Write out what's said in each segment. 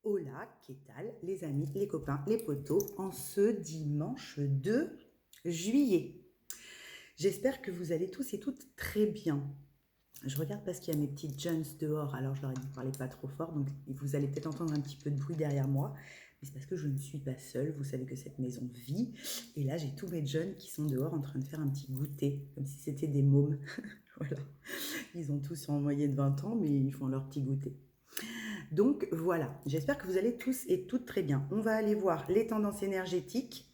Hola, qu'est-ce les amis, les copains, les potos, en ce dimanche 2 juillet. J'espère que vous allez tous et toutes très bien. Je regarde parce qu'il y a mes petites jeunes dehors, alors je leur ai dit de parler pas trop fort, donc vous allez peut-être entendre un petit peu de bruit derrière moi, mais c'est parce que je ne suis pas seule, vous savez que cette maison vit, et là j'ai tous mes jeunes qui sont dehors en train de faire un petit goûter, comme si c'était des mômes. Voilà. Ils ont tous en moyenne 20 ans, mais ils font leur petit goûter. Donc voilà, j'espère que vous allez tous et toutes très bien. On va aller voir les tendances énergétiques,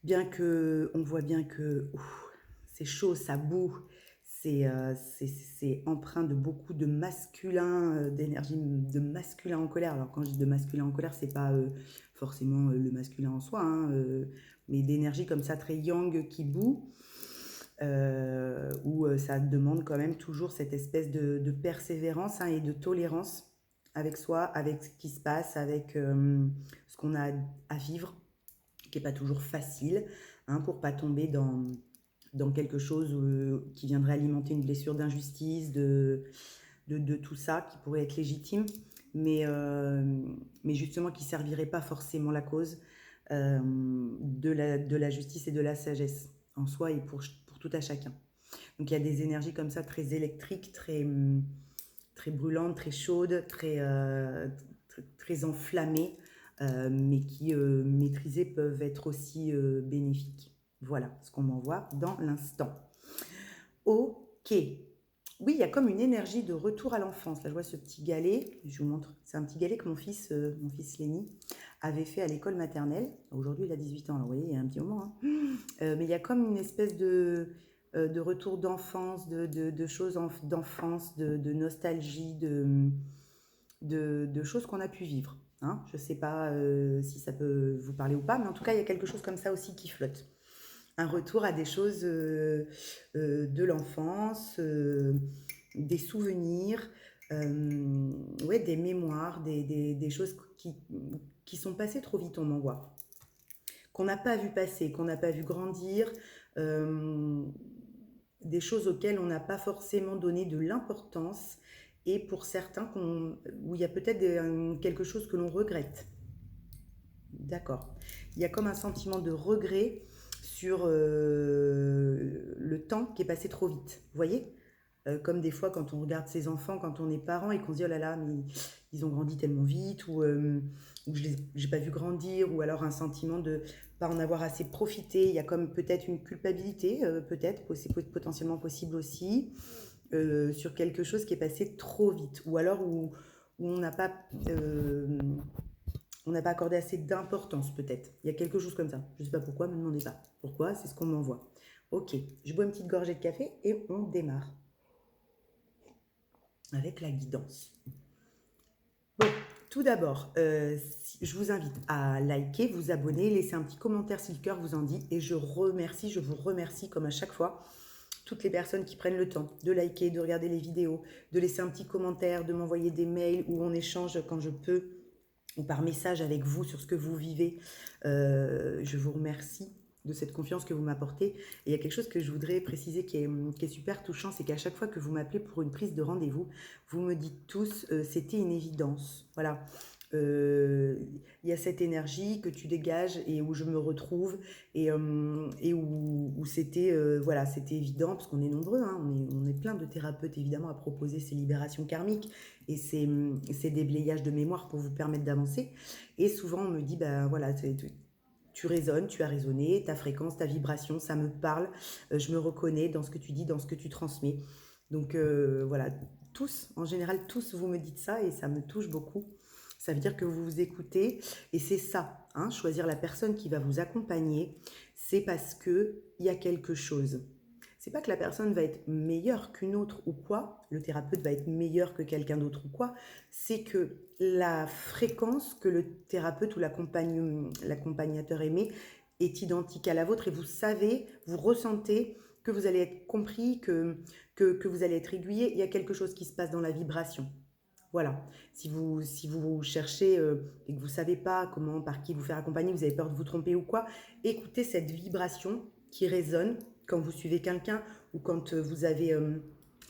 bien que on voit bien que c'est chaud, ça boue, c'est empreint de beaucoup de masculin, d'énergie de masculin en colère. Alors quand je dis de masculin en colère, c'est pas forcément le masculin en soi, hein, mais d'énergie comme ça très yang qui boue. Où ça demande quand même toujours cette espèce de persévérance, hein, et de tolérance avec soi, avec ce qui se passe, avec ce qu'on a à vivre, qui n'est pas toujours facile, hein, pour pas tomber dans quelque chose qui viendrait alimenter une blessure d'injustice, de tout ça, qui pourrait être légitime, mais justement qui ne servirait pas forcément la cause de la justice et de la sagesse en soi et pour tout à chacun. Donc il y a des énergies comme ça très électriques, très brûlantes, très chaudes, très enflammées, mais qui maîtrisées peuvent être aussi bénéfiques. Voilà ce qu'on m'envoie dans l'instant. Ok. Oui, il y a comme une énergie de retour à l'enfance. Là, je vois ce petit galet. Je vous montre. C'est un petit galet que mon fils Lenny, avait fait à l'école maternelle. Aujourd'hui, il a 18 ans. Alors, vous voyez, il y a un petit moment, hein. Mais il y a comme une espèce de retour d'enfance, de choses d'enfance, de nostalgie, de choses qu'on a pu vivre, hein. Je ne sais pas si ça peut vous parler ou pas, mais en tout cas, il y a quelque chose comme ça aussi qui flotte. Un retour à des choses de l'enfance, des souvenirs, ouais, des mémoires, des choses qui sont passées trop vite, on m'envoie, qu'on n'a pas vu passer, qu'on n'a pas vu grandir, euh, des choses auxquelles on n'a pas forcément donné de l'importance, et pour certains où il y a peut-être quelque chose que l'on regrette. D'accord. Il y a comme un sentiment de regret sur le temps qui est passé trop vite. Vous voyez, comme des fois quand on regarde ses enfants, quand on est parent et qu'on se dit oh là là, mais ils ont grandi tellement vite, ou je n'ai pas vu grandir, ou alors un sentiment de pas en avoir assez profité. Il y a comme peut-être une culpabilité, peut-être, c'est potentiellement possible aussi, sur quelque chose qui est passé trop vite, ou alors où on n'a pas accordé assez d'importance, peut-être. Il y a quelque chose comme ça. Je ne sais pas pourquoi, ne me demandez pas. Pourquoi? C'est ce qu'on m'envoie. Ok, je bois une petite gorgée de café et on démarre avec la guidance. Bon, tout d'abord, je vous invite à liker, vous abonner, laisser un petit commentaire si le cœur vous en dit. Et je vous remercie comme à chaque fois, toutes les personnes qui prennent le temps de liker, de regarder les vidéos, de laisser un petit commentaire, de m'envoyer des mails où on échange quand je peux, ou par message avec vous sur ce que vous vivez. Je vous remercie de cette confiance que vous m'apportez. Et il y a quelque chose que je voudrais préciser qui est super touchant, c'est qu'à chaque fois que vous m'appelez pour une prise de rendez-vous, vous me dites tous c'était une évidence. Voilà. Il y a cette énergie que tu dégages et où je me retrouve, et où c'était voilà, c'était évident parce qu'on est nombreux, hein, on est plein de thérapeutes évidemment à proposer ces libérations karmiques et ces déblayages de mémoire pour vous permettre d'avancer. Et souvent on me dit ben voilà, tu résonnes, tu as résonné, ta fréquence, ta vibration, ça me parle, je me reconnais dans ce que tu dis, dans ce que tu transmets. Donc voilà, tous, en général, tous vous me dites ça et ça me touche beaucoup. Ça veut dire que vous vous écoutez et c'est ça, hein, choisir la personne qui va vous accompagner, c'est parce qu'il y a quelque chose. C'est pas que la personne va être meilleure qu'une autre ou quoi, le thérapeute va être meilleur que quelqu'un d'autre ou quoi, c'est que la fréquence que le thérapeute ou l'accompagnateur émet est identique à la vôtre et vous savez, vous ressentez que vous allez être compris, que vous allez être aiguillé. Il y a quelque chose qui se passe dans la vibration. Voilà. Si vous cherchez et que vous ne savez pas comment, par qui vous faire accompagner, vous avez peur de vous tromper ou quoi, écoutez cette vibration qui résonne quand vous suivez quelqu'un ou quand vous avez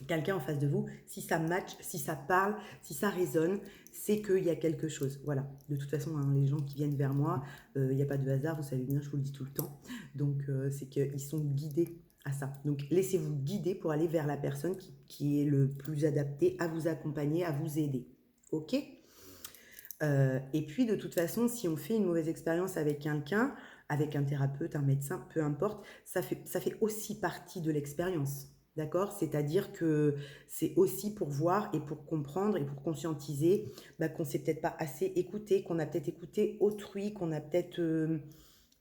quelqu'un en face de vous, si ça match, si ça parle, si ça résonne, c'est qu'il y a quelque chose. Voilà. De toute façon, hein, les gens qui viennent vers moi, il n'y a pas de hasard, vous savez bien, je vous le dis tout le temps. Donc, c'est qu'ils sont guidés à ça. Donc, laissez-vous guider pour aller vers la personne qui est le plus adaptée à vous accompagner, à vous aider. OK? Et puis, de toute façon, si on fait une mauvaise expérience avec quelqu'un, avec un thérapeute, un médecin, peu importe, ça fait aussi partie de l'expérience. D'accord? C'est-à-dire que c'est aussi pour voir et pour comprendre et pour conscientiser qu'on ne s'est peut-être pas assez écouté, qu'on a peut-être écouté autrui, qu'on a peut-être...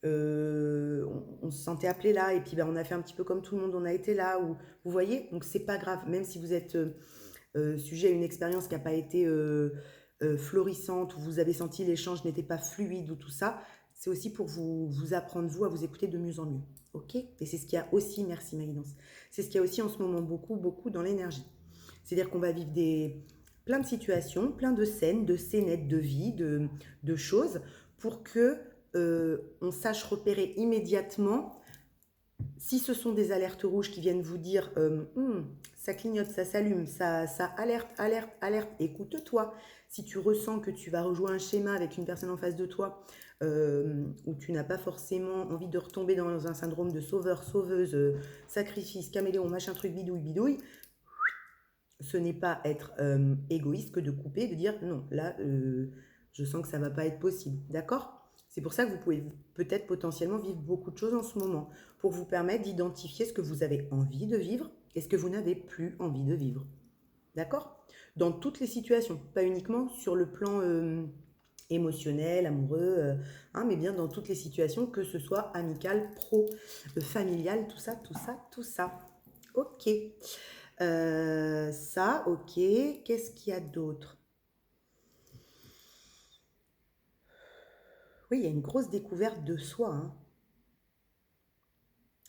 on se sentait appelé là et puis on a fait un petit peu comme tout le monde, on a été là. Ou, vous voyez? Donc, c'est pas grave. Même si vous êtes sujet à une expérience qui n'a pas été florissante, où vous avez senti l'échange n'était pas fluide ou tout ça, c'est aussi pour vous apprendre, vous, à vous écouter de mieux en mieux. OK? Et c'est ce qu'il y a aussi, merci Maïdance, c'est ce qu'il y a aussi en ce moment beaucoup dans l'énergie. C'est-à-dire qu'on va vivre plein de situations, plein de scènes, de scénettes de vie, de choses, pour que on sache repérer immédiatement si ce sont des alertes rouges qui viennent vous dire ça clignote, ça s'allume, ça alerte, écoute-toi. Si tu ressens que tu vas rejouer un schéma avec une personne en face de toi où tu n'as pas forcément envie de retomber dans un syndrome de sauveur, sauveuse, sacrifice, caméléon, machin truc, bidouille, ce n'est pas être égoïste que de couper, de dire non, là, je sens que ça ne va pas être possible. D'accord ? C'est pour ça que vous pouvez peut-être potentiellement vivre beaucoup de choses en ce moment, pour vous permettre d'identifier ce que vous avez envie de vivre et ce que vous n'avez plus envie de vivre. D'accord ? Dans toutes les situations, pas uniquement sur le plan émotionnel, amoureux, mais bien dans toutes les situations, que ce soit amical, pro, familial, tout ça. Ok. Ça, ok. Qu'est-ce qu'il y a d'autre? Oui, il y a une grosse découverte de soi. Hein.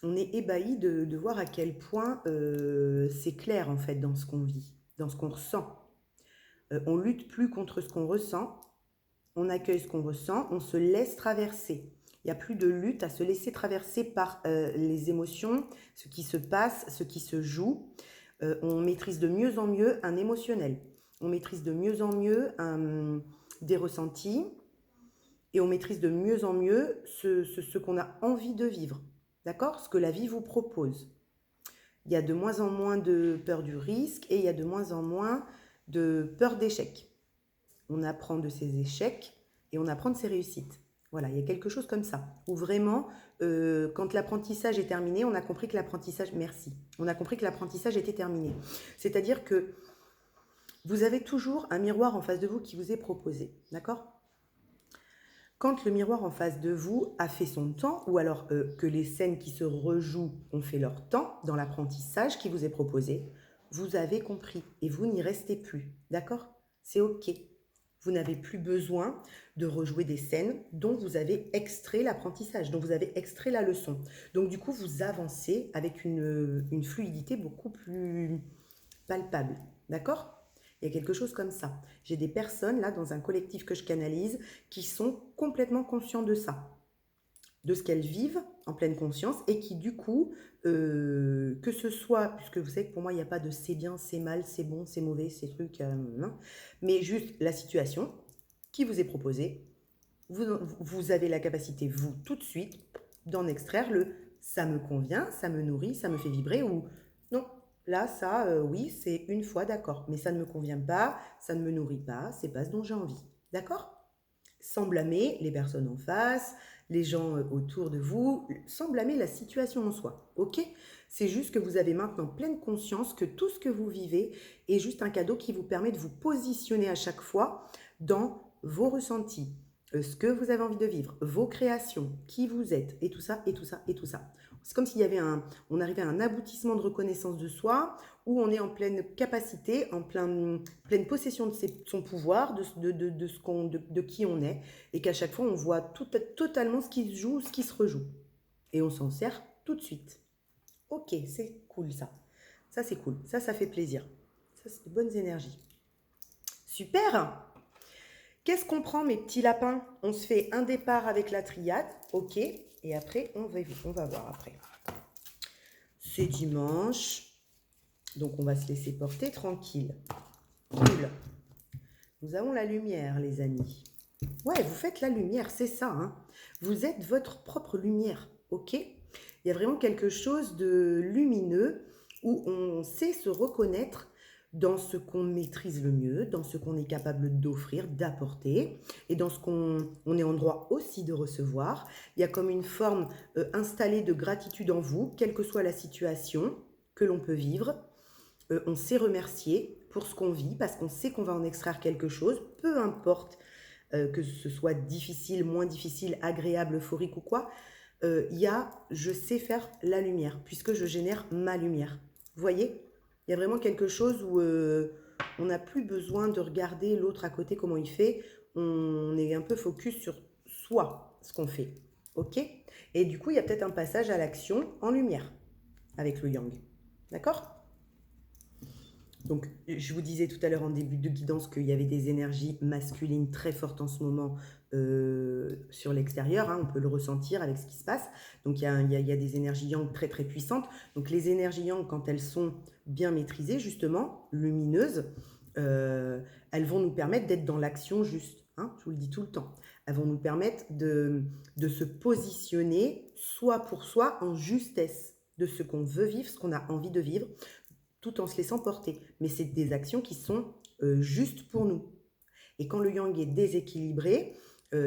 On est ébahi de voir à quel point c'est clair en fait dans ce qu'on vit, dans ce qu'on ressent. On lutte plus contre ce qu'on ressent, on accueille ce qu'on ressent, on se laisse traverser. Il n'y a plus de lutte à se laisser traverser par les émotions, ce qui se passe, ce qui se joue. On maîtrise de mieux en mieux un émotionnel. On maîtrise de mieux en mieux des ressentis. Et on maîtrise de mieux en mieux ce qu'on a envie de vivre. D'accord? Ce que la vie vous propose. Il y a de moins en moins de peur du risque et il y a de moins en moins de peur d'échec. On apprend de ses échecs et on apprend de ses réussites. Voilà, il y a quelque chose comme ça. Où vraiment, quand l'apprentissage est terminé, on a compris que l'apprentissage... Merci. On a compris que l'apprentissage était terminé. C'est-à-dire que vous avez toujours un miroir en face de vous qui vous est proposé. D'accord ? Quand le miroir en face de vous a fait son temps, ou alors que les scènes qui se rejouent ont fait leur temps dans l'apprentissage qui vous est proposé, vous avez compris et vous n'y restez plus. D'accord? C'est OK. Vous n'avez plus besoin de rejouer des scènes dont vous avez extrait l'apprentissage, dont vous avez extrait la leçon. Donc du coup, vous avancez avec une fluidité beaucoup plus palpable. D'accord? Il y a quelque chose comme ça. J'ai des personnes là dans un collectif que je canalise qui sont complètement conscients de ça, de ce qu'elles vivent en pleine conscience et qui du coup, que ce soit, puisque vous savez que pour moi il n'y a pas de c'est bien, c'est mal, c'est bon, c'est mauvais, ces trucs, non, mais juste la situation qui vous est proposée, vous avez la capacité, vous, tout de suite, d'en extraire le ça me convient, ça me nourrit, ça me fait vibrer ou non. Là, ça, oui, c'est une fois, d'accord. Mais ça ne me convient pas, ça ne me nourrit pas, c'est pas ce dont j'ai envie. D'accord? Sans blâmer les personnes en face, les gens autour de vous, sans blâmer la situation en soi. Ok? C'est juste que vous avez maintenant pleine conscience que tout ce que vous vivez est juste un cadeau qui vous permet de vous positionner à chaque fois dans vos ressentis, ce que vous avez envie de vivre, vos créations, qui vous êtes, et tout ça, et tout ça, et tout ça. C'est comme s'il y avait on arrivait à un aboutissement de reconnaissance de soi, où on est en pleine capacité, en pleine possession de son pouvoir, de qui on est, et qu'à chaque fois on voit totalement ce qui se joue, ce qui se rejoue. Et on s'en sert tout de suite. Ok, c'est cool ça. Ça c'est cool, ça fait plaisir. Ça c'est de bonnes énergies. Super! Qu'est-ce qu'on prend, mes petits lapins? On se fait un départ avec la triade, ok, et après, on va voir après. C'est dimanche. Donc, on va se laisser porter tranquille. Cool. Nous avons la lumière, les amis. Ouais, vous faites la lumière, c'est ça. Hein. Vous êtes votre propre lumière, ok? Il y a vraiment quelque chose de lumineux où on sait se reconnaître dans ce qu'on maîtrise le mieux, dans ce qu'on est capable d'offrir, d'apporter, et dans ce qu'on est en droit aussi de recevoir. Il y a comme une forme installée de gratitude en vous, quelle que soit la situation que l'on peut vivre. On sait remercier pour ce qu'on vit, parce qu'on sait qu'on va en extraire quelque chose, peu importe que ce soit difficile, moins difficile, agréable, euphorique ou quoi, il y a je sais faire la lumière, puisque je génère ma lumière. Vous voyez? Il y a vraiment quelque chose où on n'a plus besoin de regarder l'autre à côté, comment il fait. On est un peu focus sur soi, ce qu'on fait. Ok? Et du coup, il y a peut-être un passage à l'action en lumière avec le yang. D'accord? Donc, je vous disais tout à l'heure en début de guidance qu'il y avait des énergies masculines très fortes en ce moment sur l'extérieur. Hein, on peut le ressentir avec ce qui se passe. Donc, il y a des énergies yang très, très puissantes. Donc, les énergies yang, quand elles sont bien maîtrisées, justement, lumineuses, elles vont nous permettre d'être dans l'action juste. Hein, je vous le dis tout le temps. Elles vont nous permettre de se positionner soit pour soi en justesse de ce qu'on veut vivre, ce qu'on a envie de vivre, tout en se laissant porter. Mais c'est des actions qui sont justes pour nous. Et quand le yang est déséquilibré,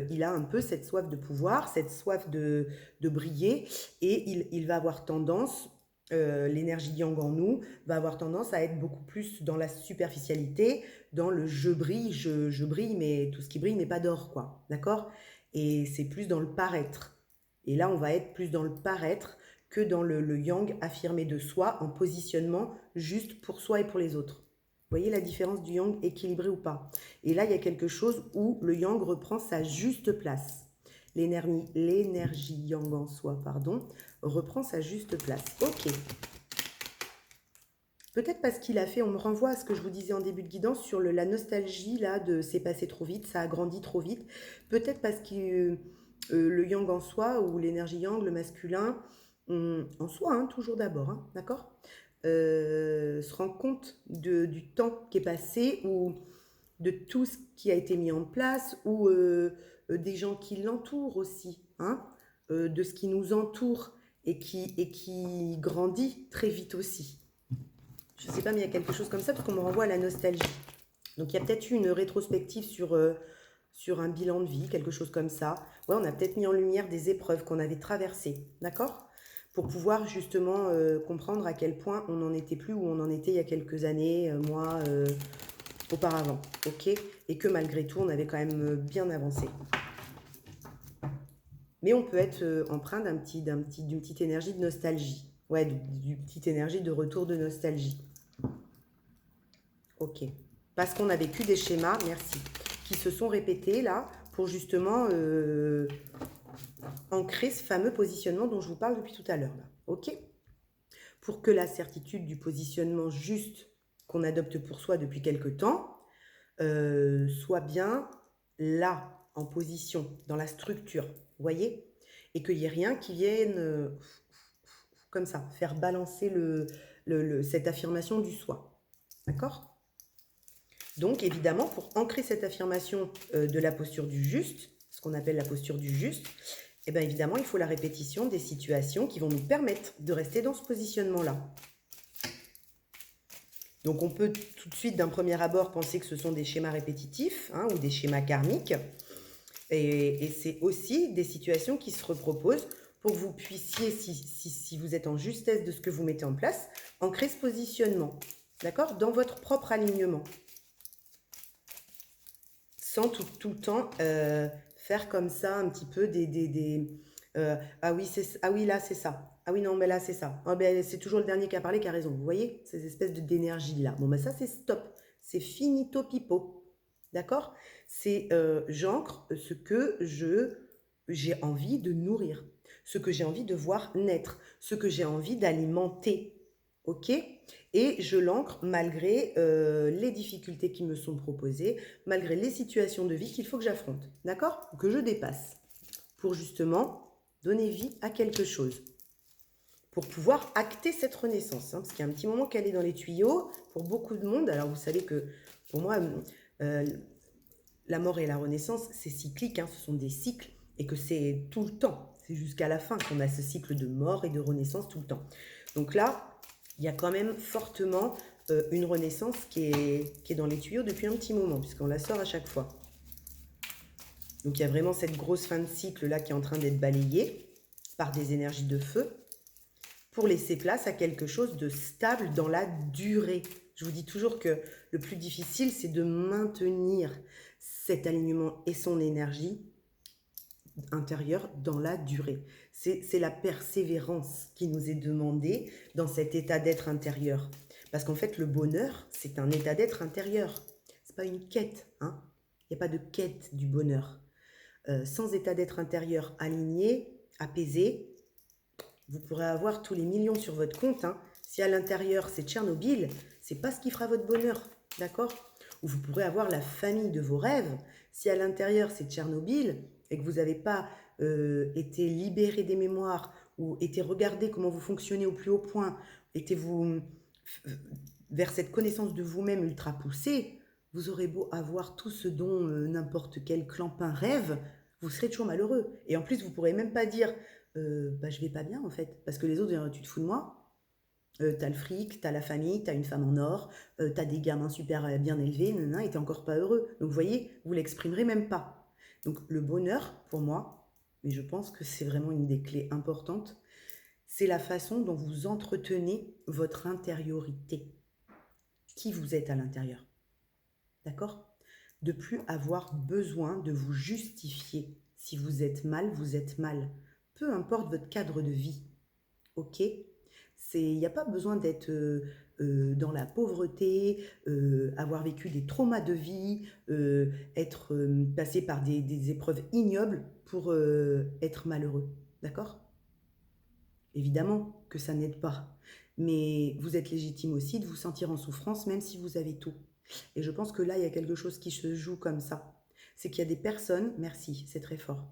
il a un peu cette soif de pouvoir, cette soif de briller, et il va avoir tendance, l'énergie yang en nous, va avoir tendance à être beaucoup plus dans la superficialité, dans le je brille, je brille, mais tout ce qui brille n'est pas d'or, quoi. D'accord? Et c'est plus dans le paraître. Et là, on va être plus dans le paraître que dans le yang affirmé de soi, en positionnement juste pour soi et pour les autres. Vous voyez la différence du yang équilibré ou pas? Et là, il y a quelque chose où le yang reprend sa juste place. L'énergie yang en soi, pardon, reprend sa juste place. Ok. Peut-être parce qu'il a fait, on me renvoie à ce que je vous disais en début de guidance sur la nostalgie là de c'est passé trop vite, ça a grandi trop vite. Peut-être parce que le yang en soi ou l'énergie yang, le masculin, en soi, hein, toujours d'abord, hein, d'accord, se rend compte du temps qui est passé ou de tout ce qui a été mis en place ou des gens qui l'entourent aussi, hein, de ce qui nous entoure et qui grandit très vite aussi. Je ne sais pas, mais il y a quelque chose comme ça parce qu'on me renvoie à la nostalgie. Donc il y a peut-être eu une rétrospective sur un bilan de vie, quelque chose comme ça. Ouais, on a peut-être mis en lumière des épreuves qu'on avait traversées, d'accord? Pour pouvoir justement comprendre à quel point on n'en était plus où on en était il y a quelques années, mois auparavant, ok? Et que malgré tout, on avait quand même bien avancé. Mais on peut être empreint d'une petite énergie de nostalgie. Ouais, d'une petite énergie de retour de nostalgie. Ok. Parce qu'on a vécu des schémas, merci, qui se sont répétés là pour justement ancrer ce fameux positionnement dont je vous parle depuis tout à l'heure. Ok. Pour que la certitude du positionnement juste qu'on adopte pour soi depuis quelque temps soit bien là, en position, dans la structure, vous voyez? Et qu'il n'y ait rien qui vienne comme ça, faire balancer cette affirmation du soi. D'accord? Donc, évidemment, pour ancrer cette affirmation de la posture du juste, ce qu'on appelle la posture du juste, eh bien, évidemment, il faut la répétition des situations qui vont nous permettre de rester dans ce positionnement-là. Donc, on peut tout de suite, d'un premier abord, penser que ce sont des schémas répétitifs hein, ou des schémas karmiques. Et c'est aussi des situations qui se reproposent pour que vous puissiez, si vous êtes en justesse de ce que vous mettez en place, ancrer ce positionnement, d'accord, dans votre propre alignement. Sans tout le temps faire comme ça un petit peu ah oui, là, c'est ça. Ah oui, non, mais là, c'est ça. Ah, ben, c'est toujours le dernier qui a parlé qui a raison. Vous voyez, ces espèces d'énergie-là. Bon, ben ça, c'est stop. C'est finito pipo. D'accord? C'est j'ancre ce que j'ai envie de nourrir, ce que j'ai envie de voir naître, ce que j'ai envie d'alimenter. Ok? Et je l'ancre malgré les difficultés qui me sont proposées, malgré les situations de vie qu'il faut que j'affronte. D'accord? Ou que je dépasse. Pour justement donner vie à quelque chose. pour pouvoir acter cette renaissance. Parce qu'il y a un petit moment qu'elle est dans les tuyaux pour beaucoup de monde. Alors vous savez que pour moi, la mort et la renaissance, c'est cyclique, ce sont des cycles et que c'est tout le temps. C'est jusqu'à la fin qu'on a ce cycle de mort et de renaissance tout le temps. Donc là, il y a quand même fortement une renaissance qui est dans les tuyaux depuis un petit moment, puisqu'on la sort à chaque fois. Donc il y a vraiment cette grosse fin de cycle là qui est en train d'être balayée par des énergies de feu pour laisser place à quelque chose de stable dans la durée. Je vous dis toujours que le plus difficile, c'est de maintenir cet alignement et son énergie intérieure dans la durée. C'est la persévérance qui nous est demandée dans cet état d'être intérieur. Parce qu'en fait, le bonheur, c'est un état d'être intérieur. C'est pas une quête. Il n'y a pas de quête du bonheur. Sans état d'être intérieur aligné, apaisé, vous pourrez avoir tous les millions sur votre compte. Si à l'intérieur, c'est Tchernobyl, c'est pas ce qui fera votre bonheur. D'accord? Ou vous pourrez avoir la famille de vos rêves. Si à l'intérieur, c'est Tchernobyl et que vous n'avez pas été libéré des mémoires ou été regardé comment vous fonctionnez au plus haut point, été-vous vers cette connaissance de vous-même ultra poussée, vous aurez beau avoir tout ce dont n'importe quel clampin rêve, vous serez toujours malheureux. Et en plus, vous ne pourrez même pas dire je vais pas bien en fait. Parce que les autres diront tu te fous de moi. T'as le fric, t'as la famille, t'as une femme en or, t'as des gamins super bien élevés, et t'es encore pas heureux. Donc vous voyez, vous l'exprimerez même pas. Donc le bonheur, pour moi, mais je pense que c'est vraiment une des clés importantes, c'est la façon dont vous entretenez votre intériorité. Qui vous êtes à l'intérieur. D'accord? De plus avoir besoin de vous justifier. Si vous êtes mal, vous êtes mal. Peu importe votre cadre de vie. Ok? Il n'y a pas besoin d'être dans la pauvreté, avoir vécu des traumas de vie, être passé par des épreuves ignobles pour être malheureux. D'accord? Évidemment que ça n'aide pas. Mais vous êtes légitime aussi de vous sentir en souffrance, même si vous avez tout. Et je pense que là, il y a quelque chose qui se joue comme ça. C'est qu'il y a des personnes, merci, c'est très fort,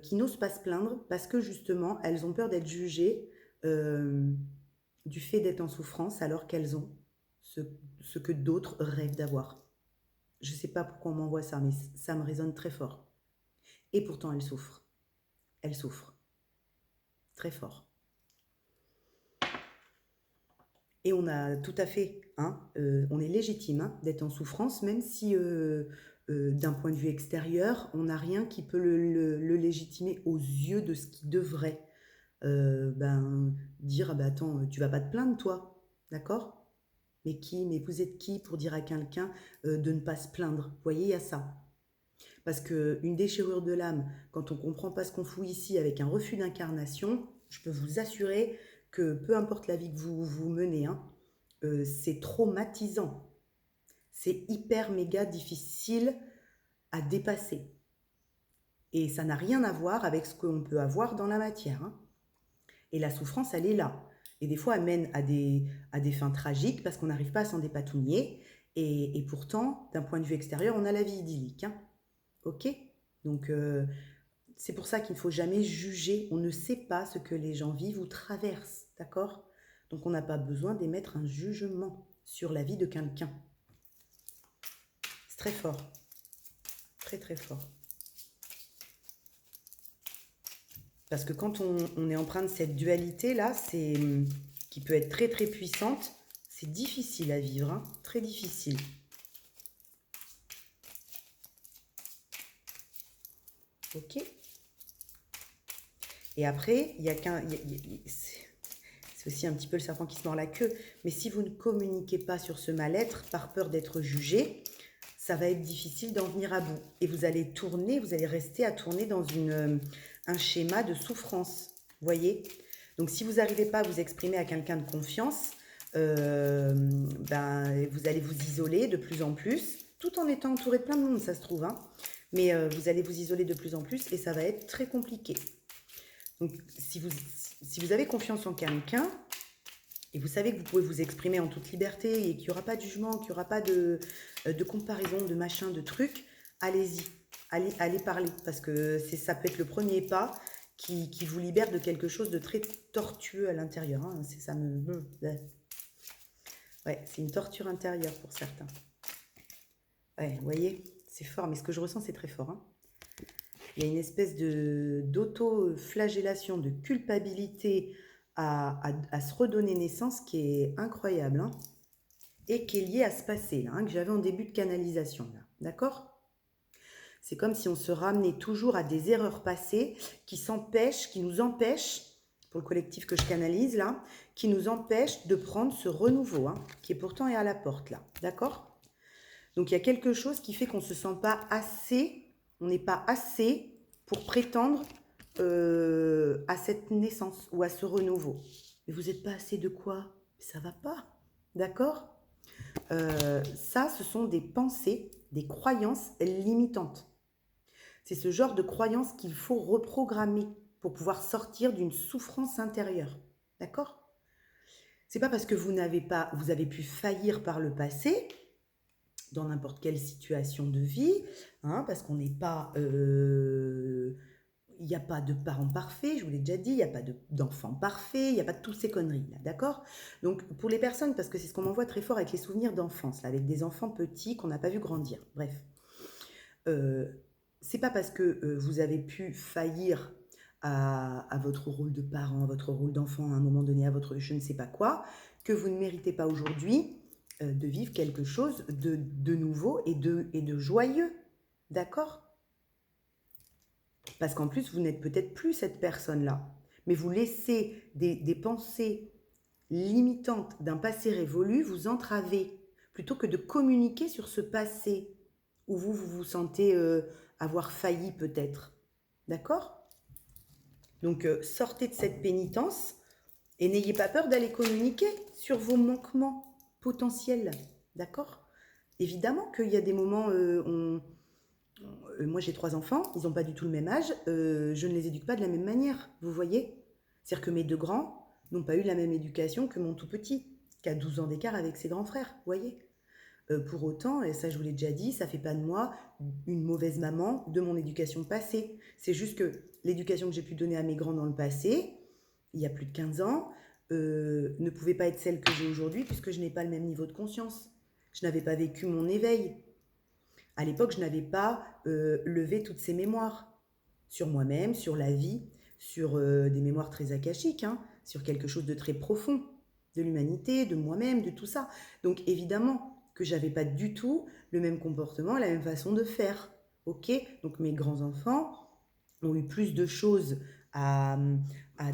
qui n'osent pas se plaindre parce que justement, elles ont peur d'être jugées du fait d'être en souffrance alors qu'elles ont ce que d'autres rêvent d'avoir. Je ne sais pas pourquoi on m'envoie ça, mais ça me résonne très fort. Et pourtant, elles souffrent. Elles souffrent. Très fort. Et on a tout à fait, on est légitime d'être en souffrance, même si d'un point de vue extérieur, on n'a rien qui peut le légitimer aux yeux de ce qui devrait dire attends, tu vas pas te plaindre toi, d'accord? Mais vous êtes qui pour dire à quelqu'un de ne pas se plaindre? Vous voyez, il y a ça. Parce qu'une déchirure de l'âme, quand on ne comprend pas ce qu'on fout ici avec un refus d'incarnation, je peux vous assurer que peu importe la vie que vous menez, c'est traumatisant. C'est hyper méga difficile à dépasser. Et ça n'a rien à voir avec ce qu'on peut avoir dans la matière. Et la souffrance, elle est là. Et des fois, elle mène à des fins tragiques parce qu'on n'arrive pas à s'en dépatouiller. Et pourtant, d'un point de vue extérieur, on a la vie idyllique. Ok? Donc, c'est pour ça qu'il ne faut jamais juger. On ne sait pas ce que les gens vivent ou traversent. D'accord? Donc, on n'a pas besoin d'émettre un jugement sur la vie de quelqu'un. C'est très fort. Très, très fort. Parce que quand on est empreint de cette dualité-là, qui peut être très, très puissante, c'est difficile à vivre. Très difficile. Ok? Et après, il y a c'est aussi un petit peu le serpent qui se mord la queue. Mais si vous ne communiquez pas sur ce mal-être par peur d'être jugé, ça va être difficile d'en venir à bout. Et vous allez rester à tourner dans un schéma de souffrance. Vous voyez? Donc, si vous n'arrivez pas à vous exprimer à quelqu'un de confiance, vous allez vous isoler de plus en plus, tout en étant entouré de plein de monde, ça se trouve. Mais vous allez vous isoler de plus en plus et ça va être très compliqué. Donc, si vous avez confiance en quelqu'un et vous savez que vous pouvez vous exprimer en toute liberté et qu'il n'y aura pas de jugement, qu'il n'y aura pas de comparaison, de machin, de trucs, allez-y, allez parler parce que ça peut être le premier pas qui vous libère de quelque chose de très tortueux à l'intérieur. Hein. Ça me... Ouais, c'est une torture intérieure pour certains. Ouais, vous voyez, c'est fort, mais ce que je ressens, c'est très fort. Hein. Il y a une espèce d'auto-flagellation, de culpabilité à se redonner naissance qui est incroyable. Hein, et qui est liée à ce passé, là, hein, que j'avais en début de canalisation. D'accord ? C'est comme si on se ramenait toujours à des erreurs passées qui nous empêchent, pour le collectif que je canalise là, qui nous empêchent de prendre ce renouveau, hein, qui est pourtant à la porte là. D'accord ? Donc il y a quelque chose qui fait qu'on ne se sent pas assez, on n'est pas assez pour prétendre à cette naissance ou à ce renouveau. Mais vous n'êtes pas assez de quoi ? Ça ne va pas. D'accord ? Ça, ce sont des pensées, des croyances limitantes. C'est ce genre de croyances qu'il faut reprogrammer pour pouvoir sortir d'une souffrance intérieure. D'accord ? C'est pas parce que vous avez pu faillir par le passé, dans n'importe quelle situation de vie, hein, parce qu'on n'est pas... il n'y a pas de parents parfaits, je vous l'ai déjà dit, il n'y a pas d'enfants parfaits, il n'y a pas de toutes ces conneries, là, d'accord ? Donc, pour les personnes, parce que c'est ce qu'on m'envoie très fort avec les souvenirs d'enfance, là, avec des enfants petits qu'on n'a pas vu grandir, bref. C'est pas parce que vous avez pu faillir à votre rôle de parent, à votre rôle d'enfant, à un moment donné, à votre je ne sais pas quoi, que vous ne méritez pas aujourd'hui de vivre quelque chose de nouveau et de joyeux, d'accord ? Parce qu'en plus, vous n'êtes peut-être plus cette personne-là, mais vous laissez des pensées limitantes d'un passé révolu vous entraver, plutôt que de communiquer sur ce passé où vous sentez avoir failli peut-être. D'accord ? Donc, sortez de cette pénitence et n'ayez pas peur d'aller communiquer sur vos manquements potentiels. D'accord ? Évidemment qu'il y a des moments... moi, j'ai 3 enfants, ils n'ont pas du tout le même âge, je ne les éduque pas de la même manière, vous voyez ? C'est-à-dire que mes 2 grands n'ont pas eu la même éducation que mon tout petit, qui a 12 ans d'écart avec ses grands frères, vous voyez ? Pour autant, et ça je vous l'ai déjà dit, ça ne fait pas de moi une mauvaise maman de mon éducation passée. C'est juste que l'éducation que j'ai pu donner à mes grands dans le passé, il y a plus de 15 ans, ne pouvait pas être celle que j'ai aujourd'hui puisque je n'ai pas le même niveau de conscience. Je n'avais pas vécu mon éveil. À l'époque, je n'avais pas levé toutes ces mémoires sur moi-même, sur la vie, sur des mémoires très akashiques, hein, sur quelque chose de très profond, de l'humanité, de moi-même, de tout ça. Donc évidemment que j'avais pas du tout le même comportement, la même façon de faire. Ok ? Donc mes grands-enfants ont eu plus de choses à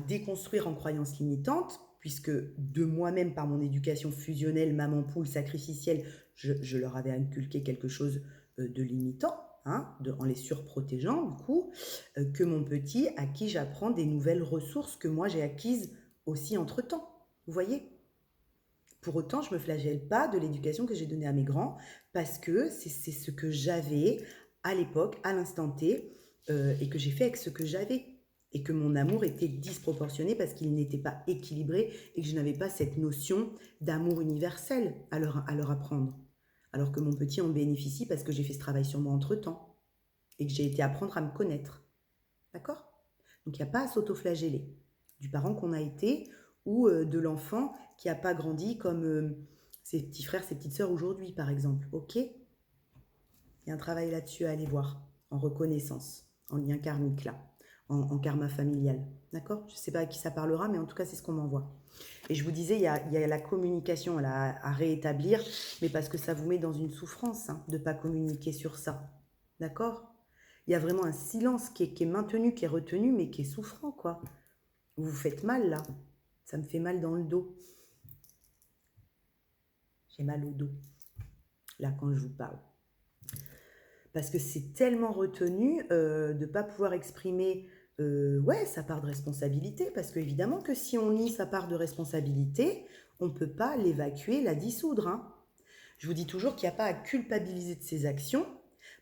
déconstruire en croyances limitantes, puisque de moi-même, par mon éducation fusionnelle, maman poule, sacrificielle, je leur avais inculqué quelque chose de limitant, hein, en les surprotégeant, du coup, que mon petit, à qui j'apprends des nouvelles ressources que moi j'ai acquises aussi entre-temps. Vous voyez ? Pour autant, je ne me flagelle pas de l'éducation que j'ai donnée à mes grands, parce que c'est ce que j'avais à l'époque, à l'instant T, et que j'ai fait avec ce que j'avais. Et que mon amour était disproportionné parce qu'il n'était pas équilibré et que je n'avais pas cette notion d'amour universel à leur apprendre. Alors que mon petit en bénéficie parce que j'ai fait ce travail sur moi entre-temps et que j'ai été apprendre à me connaître. D'accord ? Donc il n'y a pas à s'autoflageller du parent qu'on a été ou de l'enfant qui n'a pas grandi comme ses petits frères, ses petites sœurs aujourd'hui, par exemple. Ok ? Il y a un travail là-dessus à aller voir, en reconnaissance, en lien karmique là, en karma familial. D'accord ? Je ne sais pas à qui ça parlera, mais en tout cas, c'est ce qu'on m'envoie. Et je vous disais, il y a la communication là, à réétablir, mais parce que ça vous met dans une souffrance hein, de ne pas communiquer sur ça. D'accord ? Il y a vraiment un silence qui est maintenu, qui est retenu, mais qui est souffrant, quoi. Vous vous faites mal, là. Ça me fait mal dans le dos. J'ai mal au dos, là, quand je vous parle. Parce que c'est tellement retenu de ne pas pouvoir exprimer sa part de responsabilité. Parce qu'évidemment que si on nie sa part de responsabilité, on ne peut pas l'évacuer, la dissoudre. Hein. Je vous dis toujours qu'il n'y a pas à culpabiliser de ses actions.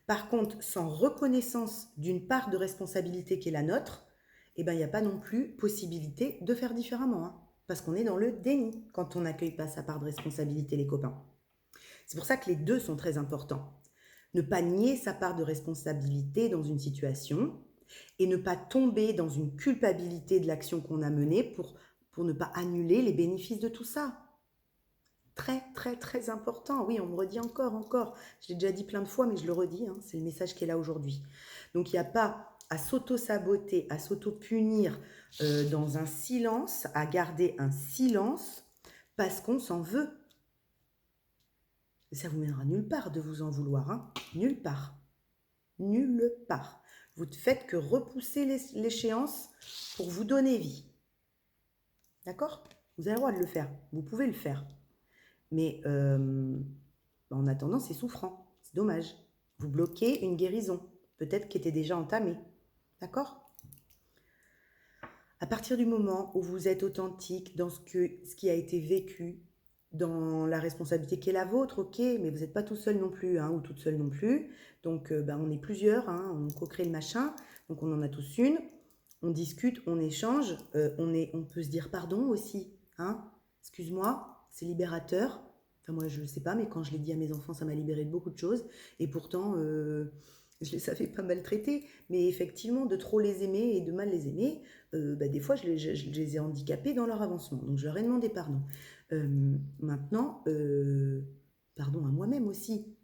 Par contre, sans reconnaissance d'une part de responsabilité qui est la nôtre, eh ben, il n'y a pas non plus possibilité de faire différemment. Hein, parce qu'on est dans le déni quand on n'accueille pas sa part de responsabilité, les copains. C'est pour ça que les deux sont très importants. Ne pas nier sa part de responsabilité dans une situation, et ne pas tomber dans une culpabilité de l'action qu'on a menée pour ne pas annuler les bénéfices de tout ça. Très, très, très important. Oui, on me redit encore. Je l'ai déjà dit plein de fois, mais je le redis, hein, c'est le message qui est là aujourd'hui. Donc, il n'y a pas à s'auto-saboter, à s'auto-punir dans un silence, à garder un silence parce qu'on s'en veut. Ça vous mènera nulle part de vous en vouloir, hein. Nulle part. Nulle part. Vous ne faites que repousser l'échéance pour vous donner vie. D'accord? Vous avez le droit de le faire. Vous pouvez le faire. Mais en attendant, c'est souffrant. C'est dommage. Vous bloquez une guérison, peut-être qui était déjà entamée. D'accord? À partir du moment où vous êtes authentique dans ce qui a été vécu, dans la responsabilité qui est la vôtre, ok, mais vous n'êtes pas tout seul non plus, hein, ou toute seule non plus. Donc, on est plusieurs, hein, on co-crée le machin, donc on en a tous une. On discute, on échange, on peut se dire pardon aussi. Hein. Excuse-moi, c'est libérateur. Enfin, moi, je ne sais pas, mais quand je l'ai dit à mes enfants, ça m'a libéré de beaucoup de choses. Et pourtant, je les savais pas maltraiter. Mais effectivement, de trop les aimer et de mal les aimer, des fois, je les ai handicapés dans leur avancement. Donc, je leur ai demandé pardon. Maintenant, pardon à moi-même aussi.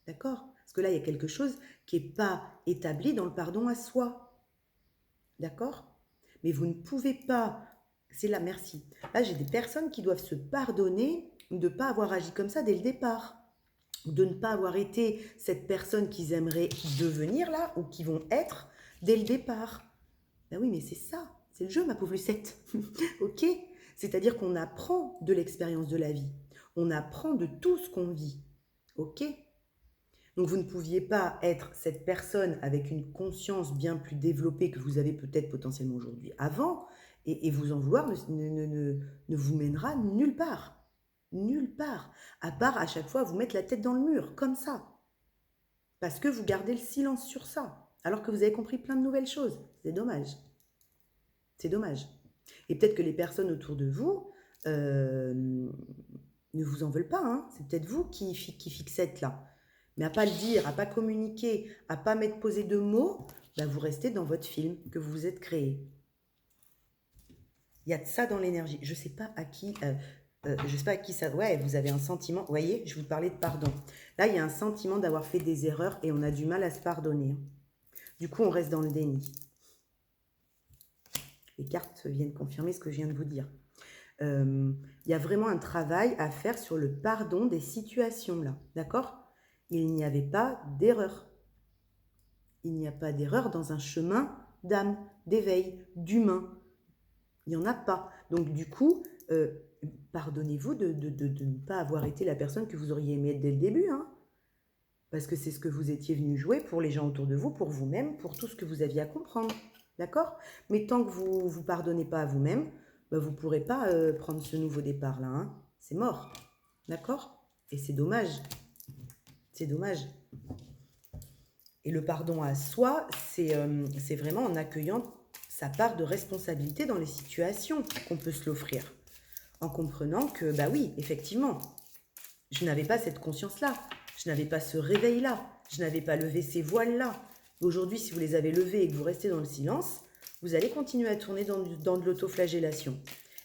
D'accord? Parce que là, il y a quelque chose qui n'est pas établi dans le pardon à soi. D'accord? Mais vous ne pouvez pas, c'est là, merci. Là, j'ai des personnes qui doivent se pardonner de ne pas avoir agi comme ça dès le départ. De ne pas avoir été cette personne qu'ils aimeraient devenir là, ou qui vont être dès le départ. Ben oui, mais c'est ça, c'est le jeu, ma pauvre Lucette. Ok? C'est-à-dire qu'on apprend de l'expérience de la vie. On apprend de tout ce qu'on vit. Ok? Donc vous ne pouviez pas être cette personne avec une conscience bien plus développée que vous avez peut-être potentiellement aujourd'hui avant, et vous en vouloir ne vous mènera nulle part. Nulle part. À part à chaque fois vous mettre la tête dans le mur, comme ça. Parce que vous gardez le silence sur ça, alors que vous avez compris plein de nouvelles choses. C'est dommage. C'est dommage. Et peut-être que les personnes autour de vous ne vous en veulent pas. Hein. C'est peut-être vous qui fixette là. Mais à pas le dire, à pas communiquer, à pas mettre poser de mots, vous restez dans votre film que vous vous êtes créé. Il y a de ça dans l'énergie. Je sais pas à qui, je sais pas à qui ça. Ouais, vous avez un sentiment. Vous voyez, je vous parlais de pardon. Là, il y a un sentiment d'avoir fait des erreurs et on a du mal à se pardonner. Du coup, on reste dans le déni. Les cartes viennent confirmer ce que je viens de vous dire. Il y a vraiment un travail à faire sur le pardon des situations là, d'accord? Il n'y avait pas d'erreur. Il n'y a pas d'erreur dans un chemin d'âme, d'éveil, d'humain. Il n'y en a pas. Donc du coup, pardonnez-vous de ne pas avoir été la personne que vous auriez aimé être dès le début. Hein, parce que c'est ce que vous étiez venu jouer pour les gens autour de vous, pour vous-même, pour tout ce que vous aviez à comprendre. D'accord? Mais tant que vous ne vous pardonnez pas à vous-même, vous ne pourrez pas prendre ce nouveau départ-là. Hein. C'est mort. D'accord? Et c'est dommage. C'est dommage. Et le pardon à soi, c'est vraiment en accueillant sa part de responsabilité dans les situations qu'on peut se l'offrir. En comprenant que, oui, effectivement, je n'avais pas cette conscience-là, je n'avais pas ce réveil-là, je n'avais pas levé ces voiles-là. Aujourd'hui, si vous les avez levés et que vous restez dans le silence, vous allez continuer à tourner dans de l'autoflagellation.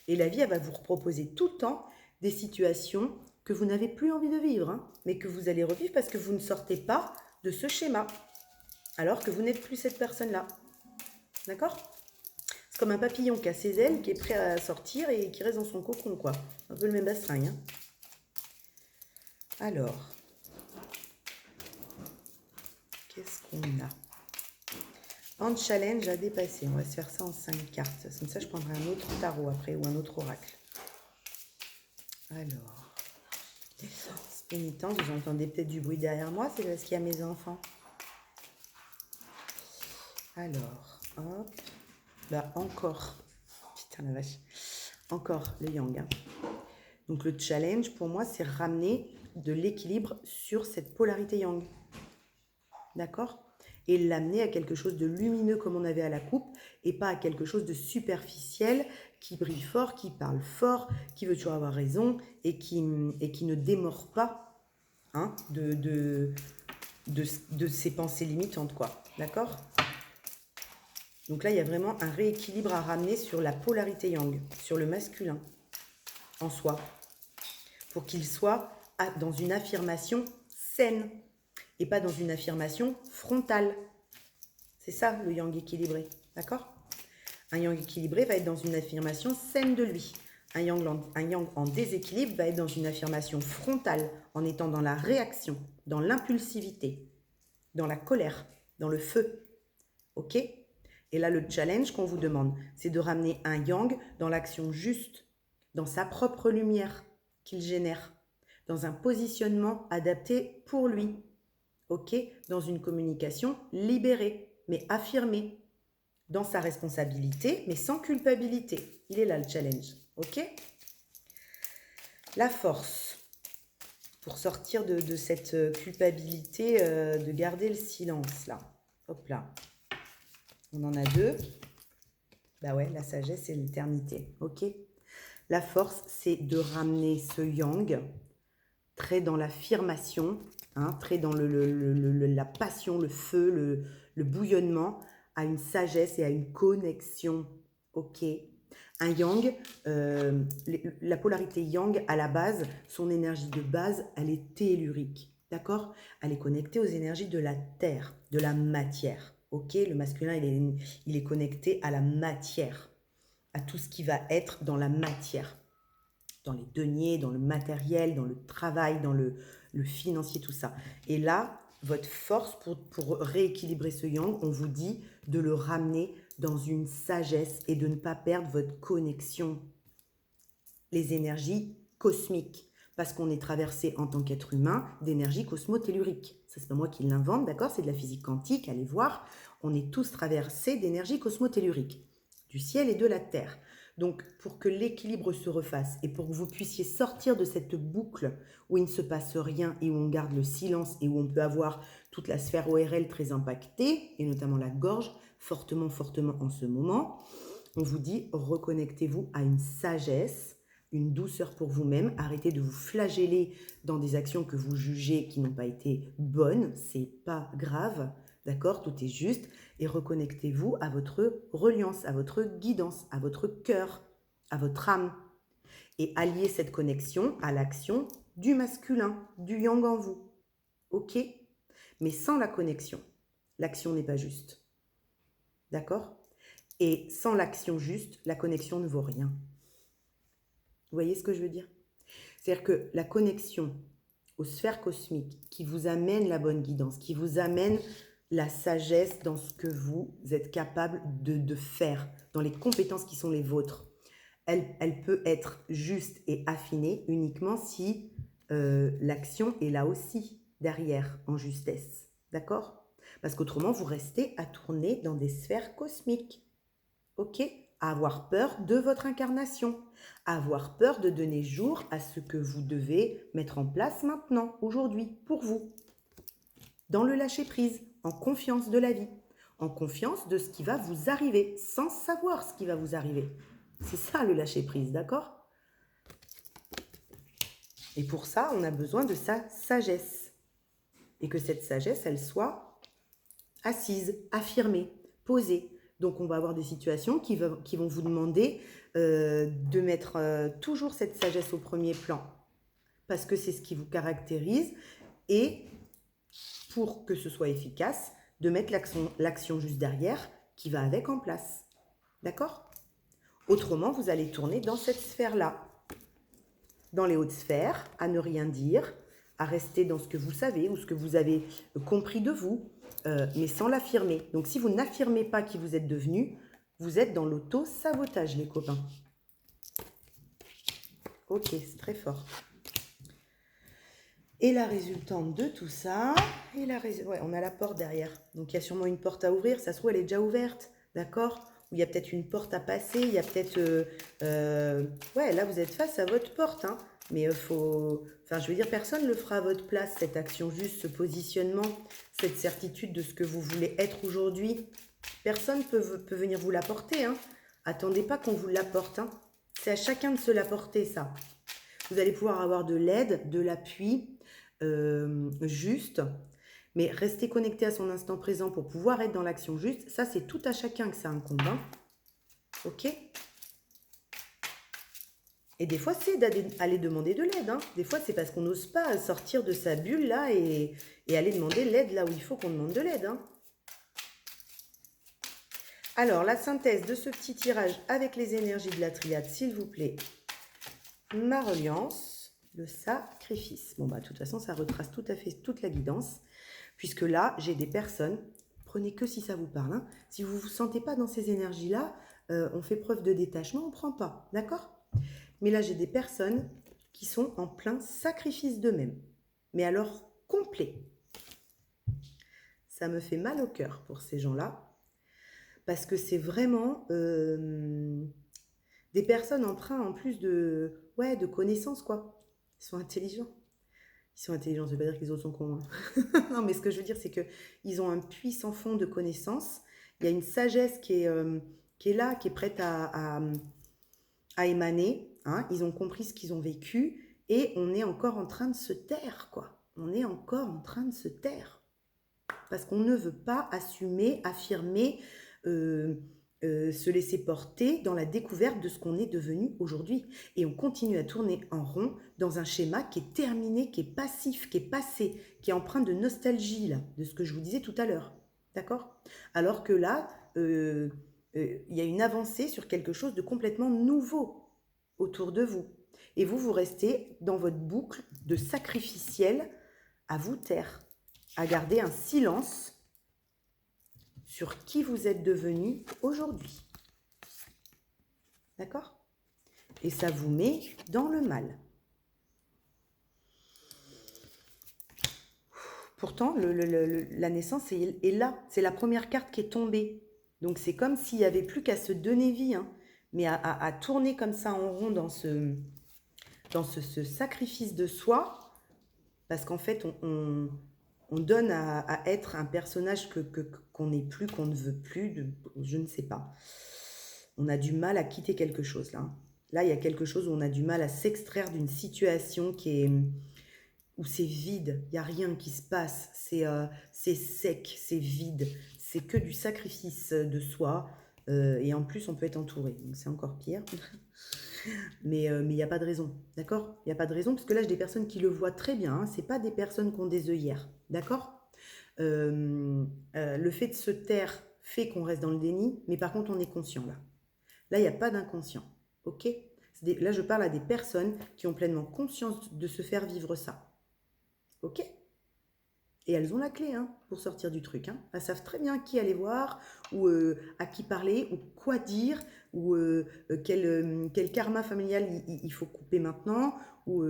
Et la vie, elle va vous proposer tout le temps des situations que vous n'avez plus envie de vivre, hein, mais que vous allez revivre parce que vous ne sortez pas de ce schéma, alors que vous n'êtes plus cette personne-là. D'accord ? C'est comme un papillon qui a ses ailes, qui est prêt à sortir et qui reste dans son cocon, quoi. Un peu le même bastringue. Hein. Alors, qu'est-ce qu'on a ? En challenge à dépasser. On va se faire ça en 5 cartes. Comme ça, je prendrai un autre tarot après ou un autre oracle. Alors, pénitence, vous entendez peut-être du bruit derrière moi, c'est parce qu'il y a mes enfants. Alors, hop. Encore. Putain la vache. Encore le yang. Hein. Donc le challenge pour moi, c'est ramener de l'équilibre sur cette polarité yang. D'accord ? Et l'amener à quelque chose de lumineux comme on avait à la coupe et pas à quelque chose de superficiel qui brille fort, qui parle fort, qui veut toujours avoir raison et qui ne démord pas hein, de ses pensées limitantes, quoi. D'accord ? Donc là, il y a vraiment un rééquilibre à ramener sur la polarité yang, sur le masculin en soi, pour qu'il soit dans une affirmation saine et pas dans une affirmation frontale. C'est ça le yang équilibré, d'accord? Un yang équilibré va être dans une affirmation saine de lui. Un yang en déséquilibre va être dans une affirmation frontale, en étant dans la réaction, dans l'impulsivité, dans la colère, dans le feu. Ok? Et là, le challenge qu'on vous demande, c'est de ramener un yang dans l'action juste, dans sa propre lumière qu'il génère, dans un positionnement adapté pour lui. Ok? Dans une communication libérée, mais affirmée, dans sa responsabilité, mais sans culpabilité. Il est là le challenge. Ok? La force. Pour sortir de cette culpabilité de garder le silence, là. Hop là. On en a deux. Bah ouais, la sagesse et l'éternité. Ok? La force, c'est de ramener ce yang très dans l'affirmation, hein, très dans la passion, le feu, le bouillonnement, à une sagesse et à une connexion. Ok? Un yang, la polarité yang, à la base, son énergie de base, elle est tellurique. D'accord? Elle est connectée aux énergies de la terre, de la matière. Ok? Le masculin, il est connecté à la matière, à tout ce qui va être dans la matière, dans les deniers, dans le matériel, dans le travail, dans le financier, tout ça. Et là, votre force pour rééquilibrer ce yang, on vous dit de le ramener dans une sagesse et de ne pas perdre votre connexion, les énergies cosmiques, parce qu'on est traversé en tant qu'être humain d'énergie cosmotellurique. Ça, c'est pas moi qui l'invente, d'accord? C'est de la physique quantique, allez voir. On est tous traversés d'énergie cosmotellurique, du ciel et de la terre. Donc, pour que l'équilibre se refasse et pour que vous puissiez sortir de cette boucle où il ne se passe rien et où on garde le silence et où on peut avoir toute la sphère ORL très impactée, et notamment la gorge, fortement en ce moment, on vous dit reconnectez-vous à une sagesse, une douceur pour vous-même. Arrêtez de vous flageller dans des actions que vous jugez qui n'ont pas été bonnes. C'est pas grave, d'accord? Tout est juste. Et reconnectez-vous à votre reliance, à votre guidance, à votre cœur, à votre âme. Et alliez cette connexion à l'action du masculin, du yang en vous. Ok? Mais sans la connexion, l'action n'est pas juste. D'accord? Et sans l'action juste, la connexion ne vaut rien. Vous voyez ce que je veux dire? C'est-à-dire que la connexion aux sphères cosmiques qui vous amène la bonne guidance, qui vous amène la sagesse dans ce que vous êtes capable de faire, dans les compétences qui sont les vôtres, elle peut être juste et affinée uniquement si l'action est là aussi, derrière, en justesse. D'accord? Parce qu'autrement, vous restez à tourner dans des sphères cosmiques. Ok? À avoir peur de votre incarnation, à avoir peur de donner jour à ce que vous devez mettre en place maintenant, aujourd'hui, pour vous. Dans le lâcher-prise, en confiance de la vie, en confiance de ce qui va vous arriver, sans savoir ce qui va vous arriver. C'est ça le lâcher-prise, d'accord? Et pour ça, on a besoin de sa sagesse. Et que cette sagesse, elle soit assise, affirmée, posée. Donc, on va avoir des situations qui vont vous demander de mettre toujours cette sagesse au premier plan, parce que c'est ce qui vous caractérise, et pour que ce soit efficace, de mettre l'action juste derrière qui va avec en place. D'accord? Autrement, vous allez tourner dans cette sphère-là, dans les hautes sphères, à ne rien dire, à rester dans ce que vous savez ou ce que vous avez compris de vous, mais sans l'affirmer. Donc, si vous n'affirmez pas qui vous êtes devenu, vous êtes dans l'auto-sabotage, les copains. Ok, c'est très fort. Et la résultante de tout ça, ouais, on a la porte derrière. Donc, il y a sûrement une porte à ouvrir. Ça se trouve, elle est déjà ouverte, d'accord? Ou il y a peut-être une porte à passer. Il y a peut-être... ouais, là, vous êtes face à votre porte, hein. Mais enfin, je veux dire, personne ne le fera à votre place, cette action juste, ce positionnement, cette certitude de ce que vous voulez être aujourd'hui. Personne peut venir vous l'apporter, hein. Attendez pas qu'on vous l'apporte, hein. C'est à chacun de se l'apporter, ça. Vous allez pouvoir avoir de l'aide, de l'appui, juste, Mais rester connecté à son instant présent pour pouvoir être dans l'action juste, ça, c'est tout à chacun que ça incombe. Hein. Ok? Et des fois, c'est d'aller demander de l'aide. Hein. Des fois, c'est parce qu'on n'ose pas sortir de sa bulle là et aller demander l'aide là où il faut qu'on demande de l'aide. Hein. Alors, la synthèse de ce petit tirage avec les énergies de la triade, s'il vous plaît. Ma reliance, le sacrifice. Bon, bah, de toute façon, ça retrace tout à fait toute la guidance. Puisque là, j'ai des personnes, prenez que si ça vous parle. Hein. Si vous ne vous sentez pas dans ces énergies-là, on fait preuve de détachement, on ne prend pas. D'accord ? Mais là, j'ai des personnes qui sont en plein sacrifice d'eux-mêmes. Mais alors, complet. Ça me fait mal au cœur pour ces gens-là. Parce que c'est vraiment des personnes empreintes en plus de connaissances, quoi. Ils sont intelligents. Ils sont intelligents, ça veut pas dire que les autres sont cons. Hein. Non, mais ce que je veux dire, c'est qu'ils ont un puissant fond de connaissances. Il y a une sagesse qui est là, qui est prête à émaner. Hein. Ils ont compris ce qu'ils ont vécu et on est encore en train de se taire, quoi. On est encore en train de se taire. Parce qu'on ne veut pas assumer, affirmer, se laisser porter dans la découverte de ce qu'on est devenu aujourd'hui. Et on continue à tourner en rond dans un schéma qui est terminé, qui est passif, qui est passé, qui est empreint de nostalgie, là, de ce que je vous disais tout à l'heure. D'accord ? Alors que là, il y a une avancée sur quelque chose de complètement nouveau autour de vous. Et vous restez dans votre boucle de sacrificiel à vous taire, à garder un silence sur qui vous êtes devenu aujourd'hui. D'accord ? Et ça vous met dans le mal. Pourtant, la naissance est là. C'est la première carte qui est tombée. Donc c'est comme s'il n'y avait plus qu'à se donner vie, hein, mais à tourner comme ça en rond dans ce sacrifice de soi, parce qu'en fait, on donne à être un personnage qu'on n'est plus, qu'on ne veut plus, je ne sais pas. On a du mal à quitter quelque chose là. Là, il y a quelque chose où on a du mal à s'extraire d'une situation où c'est vide, il n'y a rien qui se passe, c'est sec, c'est vide, c'est que du sacrifice de soi, et en plus on peut être entouré, donc c'est encore pire. Mais il n'y a pas de raison, d'accord ? Il n'y a pas de raison, parce que là j'ai des personnes qui le voient très bien, hein, c'est pas des personnes qui ont des œillères, d'accord ? Le fait de se taire fait qu'on reste dans le déni, mais par contre on est conscient là. Là, il n'y a pas d'inconscient, ok ? Là, je parle à des personnes qui ont pleinement conscience de se faire vivre ça, ok ? Et elles ont la clé hein, pour sortir du truc. Hein. Elles savent très bien qui aller voir, ou à qui parler, ou quoi dire, ou quel karma familial il faut couper maintenant, ou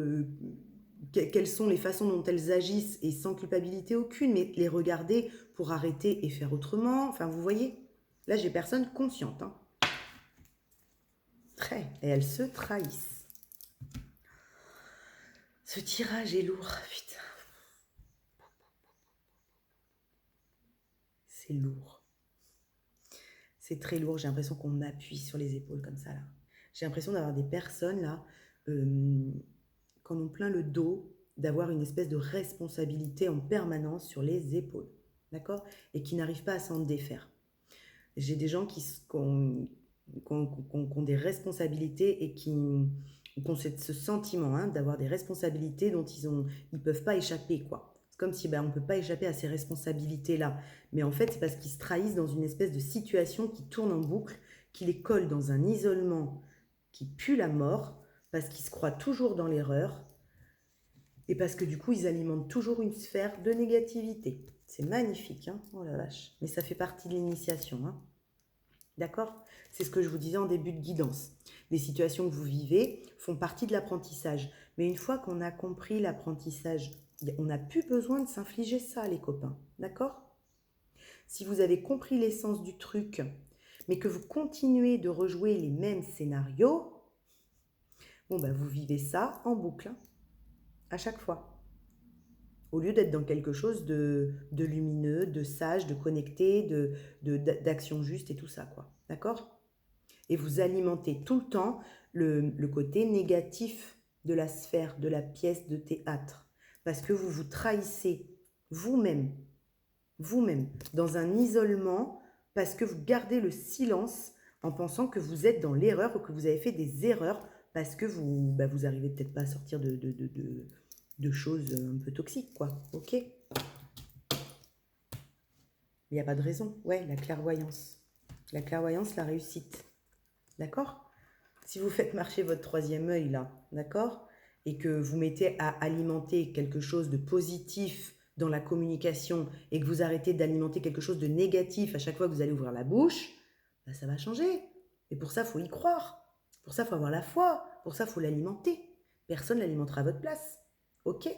quelles sont les façons dont elles agissent, et sans culpabilité aucune, mais les regarder pour arrêter et faire autrement. Enfin, vous voyez, là, j'ai personne consciente. Hein. Et elles se trahissent. Ce tirage est lourd, putain. C'est lourd. C'est très lourd, j'ai l'impression qu'on m'appuie sur les épaules comme ça là. J'ai l'impression d'avoir des personnes là, qui en ont plein le dos, d'avoir une espèce de responsabilité en permanence sur les épaules, d'accord ? Et qui n'arrivent pas à s'en défaire. J'ai des gens qui ont des responsabilités et qui ont ce sentiment hein, d'avoir des responsabilités dont ils ne peuvent pas échapper, quoi. C'est comme si on ne peut pas échapper à ces responsabilités-là. Mais en fait, c'est parce qu'ils se trahissent dans une espèce de situation qui tourne en boucle, qui les colle dans un isolement qui pue la mort, parce qu'ils se croient toujours dans l'erreur, et parce que du coup, ils alimentent toujours une sphère de négativité. C'est magnifique, hein ? Oh la vache. Mais ça fait partie de l'initiation, hein ? D'accord ? C'est ce que je vous disais en début de guidance. Les situations que vous vivez font partie de l'apprentissage. Mais une fois qu'on a compris l'apprentissage, on n'a plus besoin de s'infliger ça, les copains. D'accord ? Si vous avez compris l'essence du truc, mais que vous continuez de rejouer les mêmes scénarios, vous vivez ça en boucle, hein, à chaque fois. Au lieu d'être dans quelque chose de lumineux, de sage, de connecté, d'action juste et tout ça, quoi. D'accord ? Et vous alimentez tout le temps le côté négatif de la sphère, de la pièce de théâtre. Parce que vous vous trahissez vous-même vous-même, dans un isolement, parce que vous gardez le silence en pensant que vous êtes dans l'erreur ou que vous avez fait des erreurs parce que vous vous arrivez peut-être pas à sortir de choses un peu toxiques, quoi. Ok? Il n'y a pas de raison. Ouais, la clairvoyance. La clairvoyance, la réussite. D'accord? Si vous faites marcher votre troisième œil, là, d'accord? Et que vous mettez à alimenter quelque chose de positif dans la communication et que vous arrêtez d'alimenter quelque chose de négatif à chaque fois que vous allez ouvrir la bouche, bah, ça va changer. Et pour ça, il faut y croire. Pour ça, il faut avoir la foi. Pour ça, il faut l'alimenter. Personne ne l'alimentera à votre place. Ok?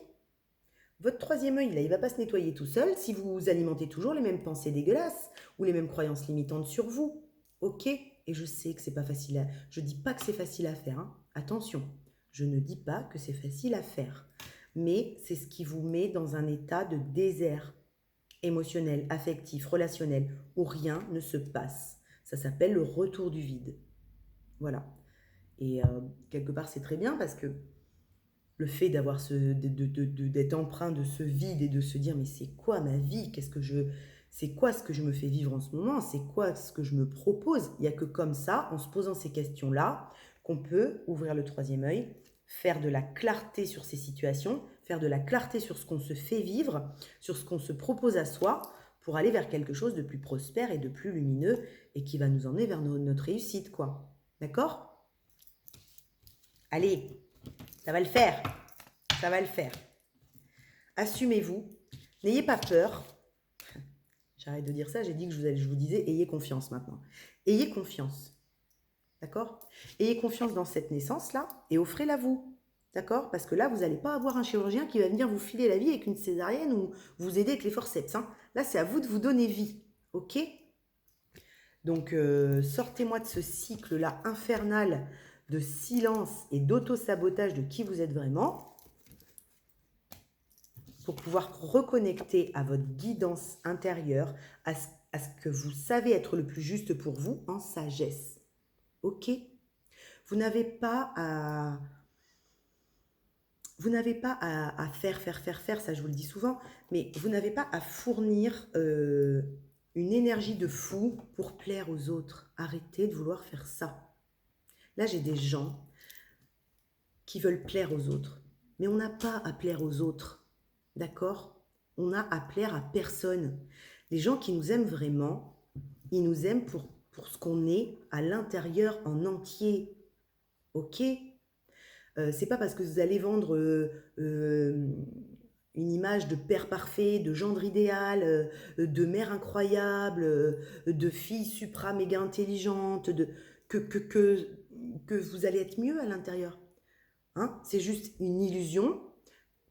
Votre troisième œil, là, il ne va pas se nettoyer tout seul si vous alimentez toujours les mêmes pensées dégueulasses ou les mêmes croyances limitantes sur vous. Ok? Et je sais que c'est pas facile à... Je dis pas que c'est facile à faire, hein. Attention, je ne dis pas que c'est facile à faire. Mais c'est ce qui vous met dans un état de désert émotionnel, affectif, relationnel, où rien ne se passe. Ça s'appelle le retour du vide. Voilà. Et quelque part, c'est très bien parce que le fait d'avoir d'être empreint de ce vide et de se dire mais c'est quoi ma vie? C'est quoi ce que je me fais vivre en ce moment? C'est quoi ce que je me propose? Il n'y a que comme ça, en se posant ces questions-là, qu'on peut ouvrir le troisième œil, faire de la clarté sur ces situations, faire de la clarté sur ce qu'on se fait vivre, sur ce qu'on se propose à soi, pour aller vers quelque chose de plus prospère et de plus lumineux et qui va nous emmener vers notre réussite, quoi. D'accord? Allez, ça va le faire. Ça va le faire. Assumez-vous. N'ayez pas peur. J'arrête de dire ça, j'ai dit que je vous disais ayez confiance maintenant. Ayez confiance. D'accord? Ayez confiance dans cette naissance-là et offrez-la vous. D'accord? Parce que là, vous n'allez pas avoir un chirurgien qui va venir vous filer la vie avec une césarienne ou vous aider avec les forceps. Hein. Là, c'est à vous de vous donner vie. Ok? Donc, sortez-moi de ce cycle-là infernal de silence et d'auto-sabotage de qui vous êtes vraiment, pour pouvoir reconnecter à votre guidance intérieure, à ce que vous savez être le plus juste pour vous en sagesse. Ok? Vous n'avez pas à... Vous n'avez pas à faire, ça je vous le dis souvent, mais vous n'avez pas à fournir une énergie de fou pour plaire aux autres. Arrêtez de vouloir faire ça. Là, j'ai des gens qui veulent plaire aux autres, mais on n'a pas à plaire aux autres. D'accord? On n'a à plaire à personne. Les gens qui nous aiment vraiment, ils nous aiment pour ce qu'on est à l'intérieur en entier. Ok? C'est pas parce que vous allez vendre une image de père parfait, de gendre idéal, de mère incroyable, de fille supra méga intelligente, que vous allez être mieux à l'intérieur. Hein? C'est juste une illusion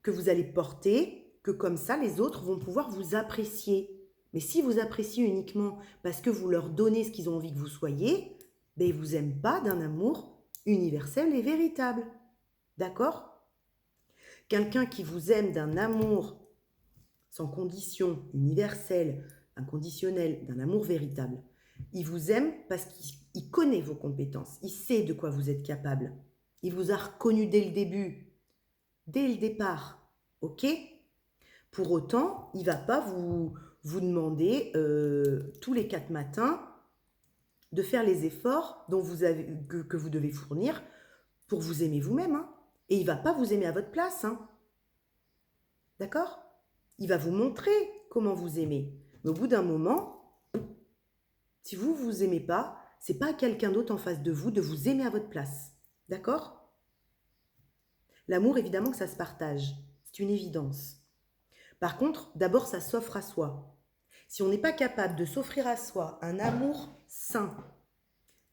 que vous allez porter, que comme ça, les autres vont pouvoir vous apprécier. Mais si vous appréciez uniquement parce que vous leur donnez ce qu'ils ont envie que vous soyez, ben, ils ne vous aiment pas d'un amour universel et véritable. D'accord? Quelqu'un qui vous aime d'un amour sans condition, universel, inconditionnel, d'un amour véritable, il vous aime parce qu'il connaît vos compétences, il sait de quoi vous êtes capable. Il vous a reconnu dès le début, dès le départ. Ok? Pour autant, il ne va pas vous demander tous les 4 matins de faire les efforts que vous devez fournir pour vous aimer vous-même. Hein. Et il ne va pas vous aimer à votre place. Hein. D'accord? Il va vous montrer comment vous aimez. Mais au bout d'un moment, si vous ne vous aimez pas, ce n'est pas à quelqu'un d'autre en face de vous aimer à votre place. D'accord? L'amour, évidemment que ça se partage. C'est une évidence. Par contre, d'abord, ça s'offre à soi. Si on n'est pas capable de s'offrir à soi un amour sain,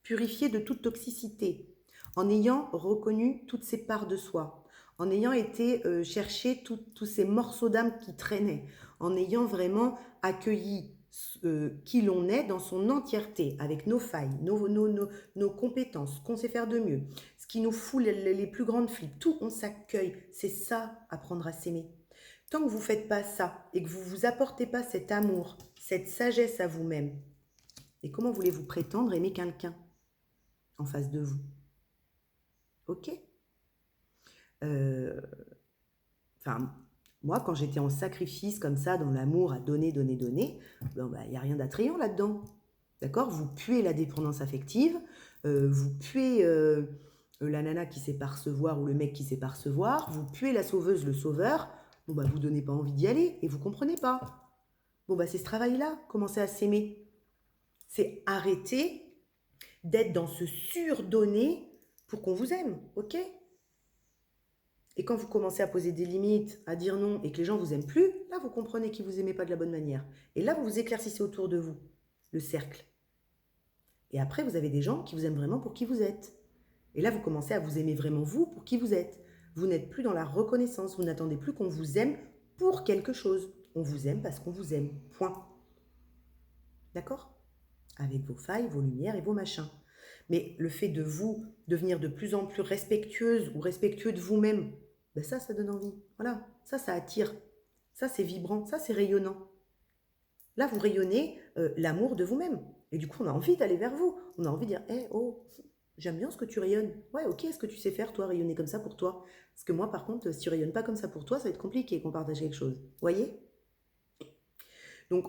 purifié de toute toxicité, en ayant reconnu toutes ces parts de soi, en ayant été chercher tous ces morceaux d'âme qui traînaient, en ayant vraiment accueilli qui l'on est dans son entièreté, avec nos failles, nos compétences, ce qu'on sait faire de mieux, ce qui nous fout les plus grandes flips, tout on s'accueille, c'est ça, apprendre à s'aimer. Tant que vous ne faites pas ça et que vous ne vous apportez pas cet amour, cette sagesse à vous-même, et comment voulez-vous prétendre aimer quelqu'un en face de vous? Ok? Enfin, Moi, quand j'étais en sacrifice comme ça, dans l'amour, à donner, donner, donner, ben, il n'y a rien d'attrayant là-dedans. D'accord? Vous puez la dépendance affective, vous puez la nana qui sait pas recevoir ou le mec qui sait pas recevoir, vous puez la sauveuse, le sauveur. Bon, bah, vous donnez pas envie d'y aller et vous comprenez pas. Bon, bah, c'est ce travail-là, commencer à s'aimer. C'est arrêter d'être dans ce surdonner pour qu'on vous aime, ok? Et quand vous commencez à poser des limites, à dire non et que les gens vous aiment plus, là, vous comprenez qu'ils vous aimez pas de la bonne manière. Et là, vous vous éclaircissez autour de vous, le cercle. Et après, vous avez des gens qui vous aiment vraiment pour qui vous êtes. Et là, vous commencez à vous aimer vraiment vous pour qui vous êtes. Vous n'êtes plus dans la reconnaissance. Vous n'attendez plus qu'on vous aime pour quelque chose. On vous aime parce qu'on vous aime. Point. D'accord? Avec vos failles, vos lumières et vos machins. Mais le fait de vous devenir de plus en plus respectueuse ou respectueux de vous-même, ben ça donne envie. Voilà, ça attire. Ça, c'est vibrant. Ça, c'est rayonnant. Là, vous rayonnez l'amour de vous-même. Et du coup, on a envie d'aller vers vous. On a envie de dire, hey, oh, j'aime bien ce que tu rayonnes. Ouais, ok, est-ce que tu sais faire, toi, rayonner comme ça pour toi? Parce que moi, par contre, si tu rayonnes pas comme ça pour toi, ça va être compliqué qu'on partage quelque chose. Voyez? Donc,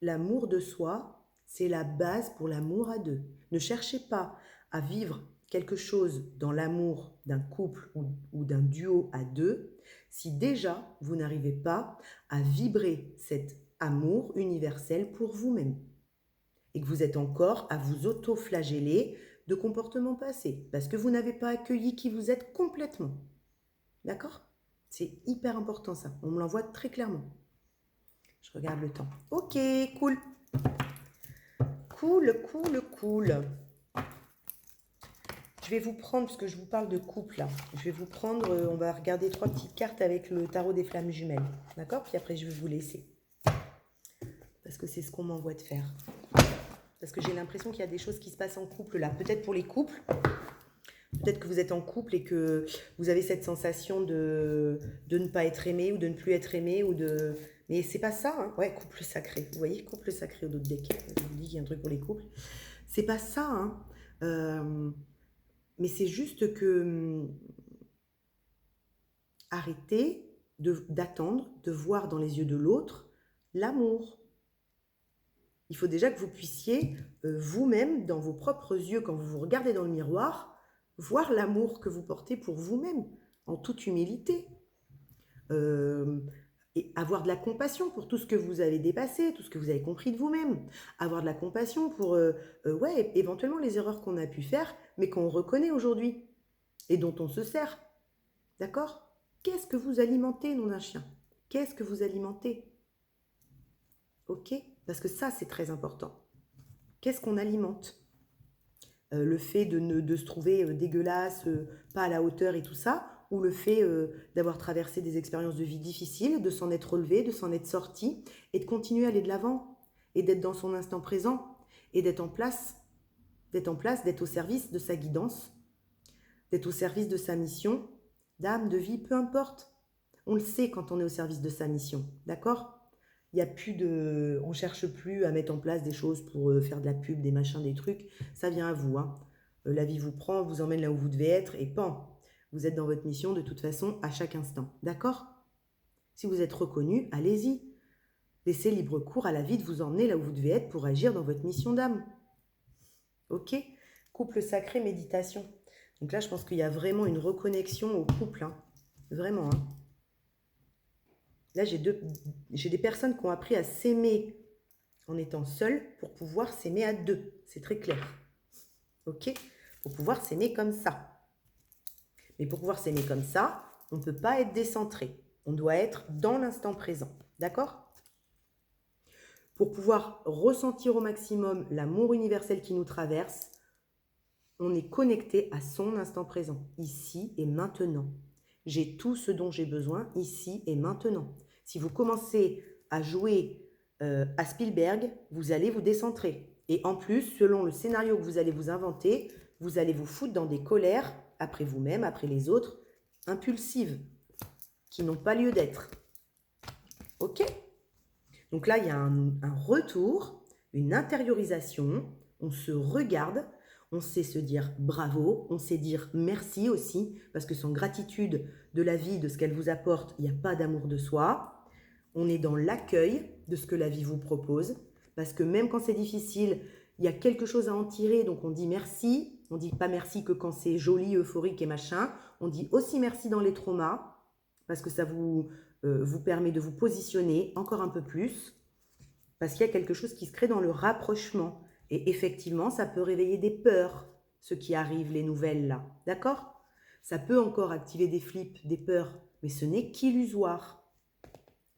l'amour de soi, c'est la base pour l'amour à deux. Ne cherchez pas à vivre quelque chose dans l'amour d'un couple ou d'un duo à deux si déjà vous n'arrivez pas à vibrer cet amour universel pour vous-même et que vous êtes encore à vous auto-flageller de comportements passés parce que vous n'avez pas accueilli qui vous êtes complètement. D'accord? C'est hyper important ça. On me l'envoie très clairement. Je regarde le temps. Ok, cool. Cool. Je vais vous prendre, parce que je vous parle de couple là, je vais vous prendre, on va regarder 3 petites cartes avec le tarot des flammes jumelles. D'accord? Puis après, je vais vous laisser. Parce que c'est ce qu'on m'envoie de faire. Parce que j'ai l'impression qu'il y a des choses qui se passent en couple là. Peut-être pour les couples. Peut-être que vous êtes en couple et que vous avez cette sensation de ne pas être aimé ou de ne plus être aimé ou de... Mais c'est pas ça, hein. Ouais, couple sacré. Vous voyez, couple sacré au dos de deck. Je vous dis qu'il y a un truc pour les couples. C'est pas ça, hein. Mais c'est juste que arrêtez d'attendre, de voir dans les yeux de l'autre l'amour. Il faut déjà que vous puissiez, vous-même, dans vos propres yeux, quand vous vous regardez dans le miroir, voir l'amour que vous portez pour vous-même, en toute humilité. Et avoir de la compassion pour tout ce que vous avez dépassé, tout ce que vous avez compris de vous-même. Avoir de la compassion pour, ouais, éventuellement les erreurs qu'on a pu faire, mais qu'on reconnaît aujourd'hui et dont on se sert. D'accord? Qu'est-ce que vous alimentez, nom d'un chien? Qu'est-ce que vous alimentez? Ok? Parce que ça, c'est très important. Qu'est-ce qu'on alimente? Le fait de se trouver dégueulasse, pas à la hauteur et tout ça, ou le fait d'avoir traversé des expériences de vie difficiles, de s'en être relevé, de s'en être sorti, et de continuer à aller de l'avant, et d'être dans son instant présent, et d'être en place, d'être au service de sa guidance, d'être au service de sa mission, d'âme, de vie, peu importe. On le sait quand on est au service de sa mission, d'accord? Il y a plus de... On cherche plus à mettre en place des choses pour faire de la pub, des machins, des trucs. Ça vient à vous, hein. La vie vous prend, vous emmène là où vous devez être, et pan, vous êtes dans votre mission de toute façon à chaque instant, d'accord? Si vous êtes reconnu, allez-y. Laissez libre cours à la vie de vous emmener là où vous devez être pour agir dans votre mission d'âme. Ok? Couple sacré, méditation. Donc là, je pense qu'il y a vraiment une reconnexion au couple, hein. Vraiment, hein. Là, j'ai des personnes qui ont appris à s'aimer en étant seules pour pouvoir s'aimer à deux. C'est très clair. Ok? Pour pouvoir s'aimer comme ça. Mais pour pouvoir s'aimer comme ça, on ne peut pas être décentré. On doit être dans l'instant présent. D'accord? Pour pouvoir ressentir au maximum l'amour universel qui nous traverse, on est connecté à son instant présent, ici et maintenant. J'ai tout ce dont j'ai besoin ici et maintenant. Si vous commencez à jouer à Spielberg, vous allez vous décentrer. Et en plus, selon le scénario que vous allez vous inventer, vous allez vous foutre dans des colères, après vous-même, après les autres, impulsives, qui n'ont pas lieu d'être. Ok? Donc là, il y a un retour, une intériorisation, on se regarde, on sait se dire bravo, on sait dire merci aussi, parce que sans gratitude de la vie, de ce qu'elle vous apporte, il n'y a pas d'amour de soi. On est dans l'accueil de ce que la vie vous propose, parce que même quand c'est difficile, il y a quelque chose à en tirer, donc on dit merci. On dit pas merci que quand c'est joli, euphorique et machin. On dit aussi merci dans les traumas, parce que ça vous permet de vous positionner encore un peu plus, parce qu'il y a quelque chose qui se crée dans le rapprochement. Et effectivement, ça peut réveiller des peurs, ce qui arrive, les nouvelles là. D'accord? Ça peut encore activer des flips, des peurs, mais ce n'est qu'illusoire.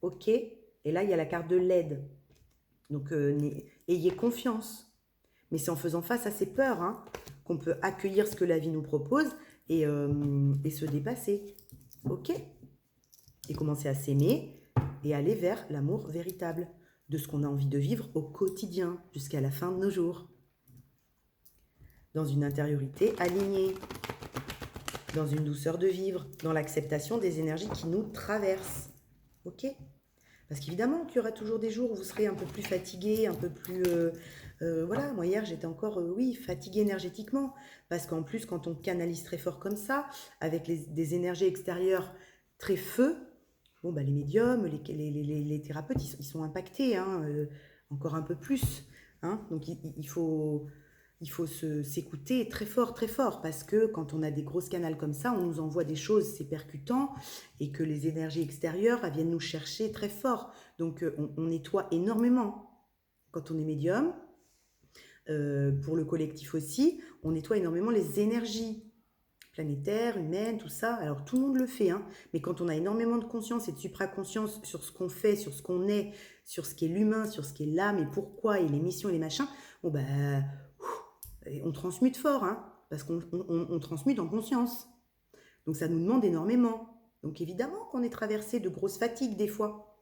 Ok? Et là, il y a la carte de l'aide. Donc, ayez confiance. Mais c'est en faisant face à ces peurs hein, qu'on peut accueillir ce que la vie nous propose et se dépasser. Ok? Et commencer à s'aimer et aller vers l'amour véritable de ce qu'on a envie de vivre au quotidien jusqu'à la fin de nos jours. Dans une intériorité alignée, dans une douceur de vivre, dans l'acceptation des énergies qui nous traversent. Ok? Parce qu'évidemment qu'il y aura toujours des jours où vous serez un peu plus fatigué, un peu plus... voilà, moi hier j'étais encore, oui, fatiguée énergétiquement. Parce qu'en plus, quand on canalise très fort comme ça, avec des énergies extérieures très feu, bon, bah, les médiums, les thérapeutes, ils sont impactés, hein, encore un peu plus. Hein, donc il faut s'écouter très fort, parce que quand on a des grosses canals comme ça, on nous envoie des choses, c'est percutant, et que les énergies extérieures elles viennent nous chercher très fort. Donc on nettoie énormément. Quand on est médium, pour le collectif aussi, on nettoie énormément les énergies planétaires, humaines, tout ça. Alors tout le monde le fait, hein, mais quand on a énormément de conscience et de supraconscience sur ce qu'on fait, sur ce qu'on est, sur ce qu'est l'humain, sur ce qu'est l'âme, et pourquoi, et les missions et les machins, bon bah... on transmute fort, hein, parce qu'on transmute en conscience. Donc ça nous demande énormément. Donc évidemment qu'on est traversé de grosses fatigues des fois.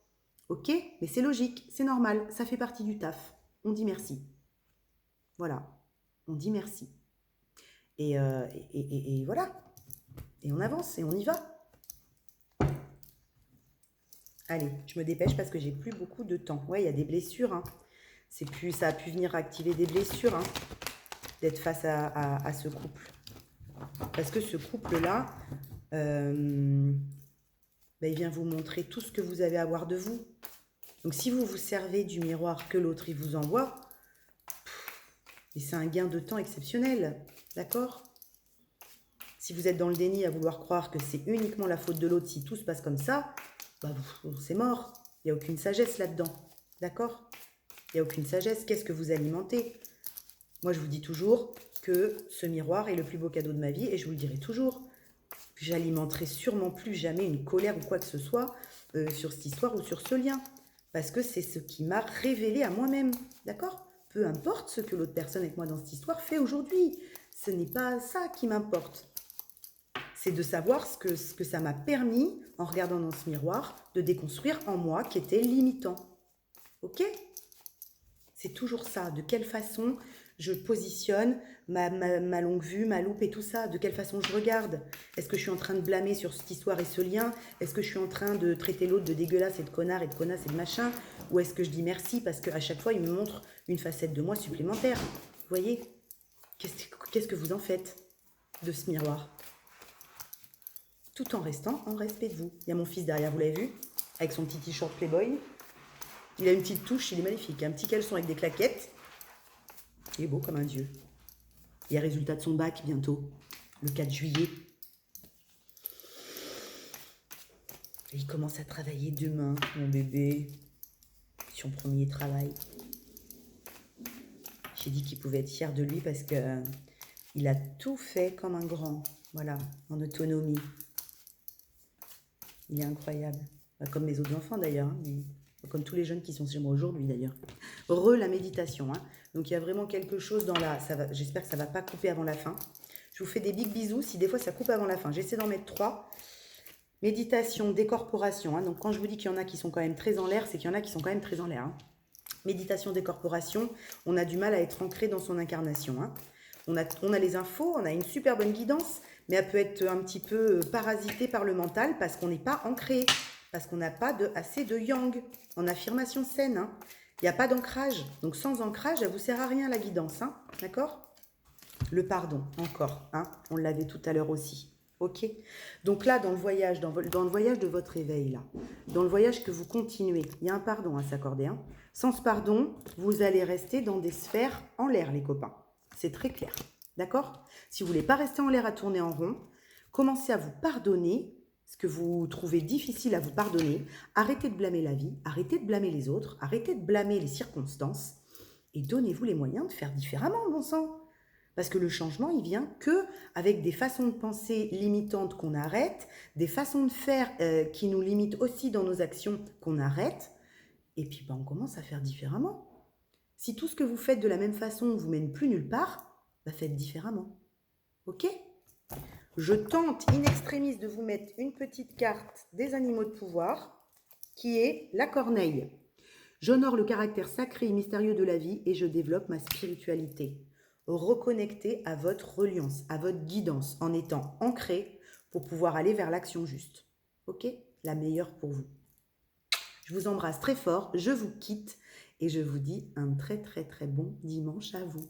Ok, mais c'est logique, c'est normal, ça fait partie du taf. On dit merci. Voilà, on dit merci. Et voilà. Et on avance et on y va. Allez, je me dépêche parce que j'ai plus beaucoup de temps. Ouais, il y a des blessures. Hein. Ça a pu venir activer des blessures. Hein, d'être face à ce couple. Parce que ce couple-là, ben, il vient vous montrer tout ce que vous avez à voir de vous. Donc si vous vous servez du miroir que l'autre il vous envoie, c'est un gain de temps exceptionnel. D'accord? Si vous êtes dans le déni à vouloir croire que c'est uniquement la faute de l'autre si tout se passe comme ça, bah, c'est mort. Il n'y a aucune sagesse là-dedans. D'accord? Il n'y a aucune sagesse. Qu'est-ce que vous alimentez? Moi, je vous dis toujours que ce miroir est le plus beau cadeau de ma vie et je vous le dirai toujours. J'alimenterai sûrement plus jamais une colère ou quoi que ce soit sur cette histoire ou sur ce lien. Parce que c'est ce qui m'a révélé à moi-même. D'accord? Peu importe ce que l'autre personne avec moi dans cette histoire fait aujourd'hui. Ce n'est pas ça qui m'importe. C'est de savoir ce que ça m'a permis, en regardant dans ce miroir, de déconstruire en moi qui était limitant. Ok? C'est toujours ça. De quelle façon je positionne ma longue vue, ma loupe et tout ça. De quelle façon je regarde. Est-ce que je suis en train de blâmer sur cette histoire et ce lien? Est-ce que je suis en train de traiter l'autre de dégueulasse et de connard et de connasse et de machin? Ou est-ce que je dis merci parce qu'à chaque fois, il me montre une facette de moi supplémentaire? Vous voyez? Qu'est-ce que vous en faites de ce miroir? Tout en restant en respect de vous. Il y a mon fils derrière, vous l'avez vu? Avec son petit t-shirt Playboy. Il a une petite touche, il est magnifique. Un petit caleçon avec des claquettes. Il est beau comme un dieu. Il y a résultat de son bac bientôt, le 4 juillet. Et il commence à travailler demain, mon bébé. Son premier travail. J'ai dit qu'il pouvait être fier de lui parce que il a tout fait comme un grand. Voilà, en autonomie. Il est incroyable. Comme mes autres enfants d'ailleurs, hein, mais comme tous les jeunes qui sont chez moi aujourd'hui d'ailleurs. La méditation. Hein. Donc il y a vraiment quelque chose dans la... J'espère que ça ne va pas couper avant la fin. Je vous fais des big bisous si des fois ça coupe avant la fin. J'essaie d'en mettre 3. Méditation, décorporation. Hein. Donc quand je vous dis qu'il y en a qui sont quand même très en l'air, c'est qu'il y en a qui sont quand même très en l'air. Hein. Méditation, décorporation, on a du mal à être ancré dans son incarnation. Hein. On a les infos, on a une super bonne guidance, mais elle peut être un petit peu parasitée par le mental parce qu'on n'est pas ancré, parce qu'on n'a pas assez de yang en affirmation saine. Hein. Il n'y a pas d'ancrage. Donc sans ancrage, elle ne vous sert à rien la guidance. Hein. D'accord? Le pardon, encore, hein, on l'avait tout à l'heure aussi. Ok. Donc là, dans le voyage, dans le voyage de votre éveil, là, dans le voyage que vous continuez, il y a un pardon à s'accorder. Hein. Sans ce pardon, vous allez rester dans des sphères en l'air, les copains. C'est très clair. D'accord? Si vous voulez pas rester en l'air à tourner en rond, commencez à vous pardonner ce que vous trouvez difficile à vous pardonner. Arrêtez de blâmer la vie, arrêtez de blâmer les autres, arrêtez de blâmer les circonstances et donnez-vous les moyens de faire différemment, bon sang. Parce que le changement, il vient que avec des façons de penser limitantes qu'on arrête, des façons de faire qui nous limitent aussi dans nos actions qu'on arrête, et puis on commence à faire différemment. Si tout ce que vous faites de la même façon ne vous mène plus nulle part, faites différemment. Ok? Je tente in extremis de vous mettre une petite carte des animaux de pouvoir, qui est la corneille. J'honore le caractère sacré et mystérieux de la vie et je développe ma spiritualité. Reconnectez à votre reliance, à votre guidance, en étant ancré pour pouvoir aller vers l'action juste. Ok? La meilleure pour vous. Je vous embrasse très fort, je vous quitte et je vous dis un très très très bon dimanche à vous.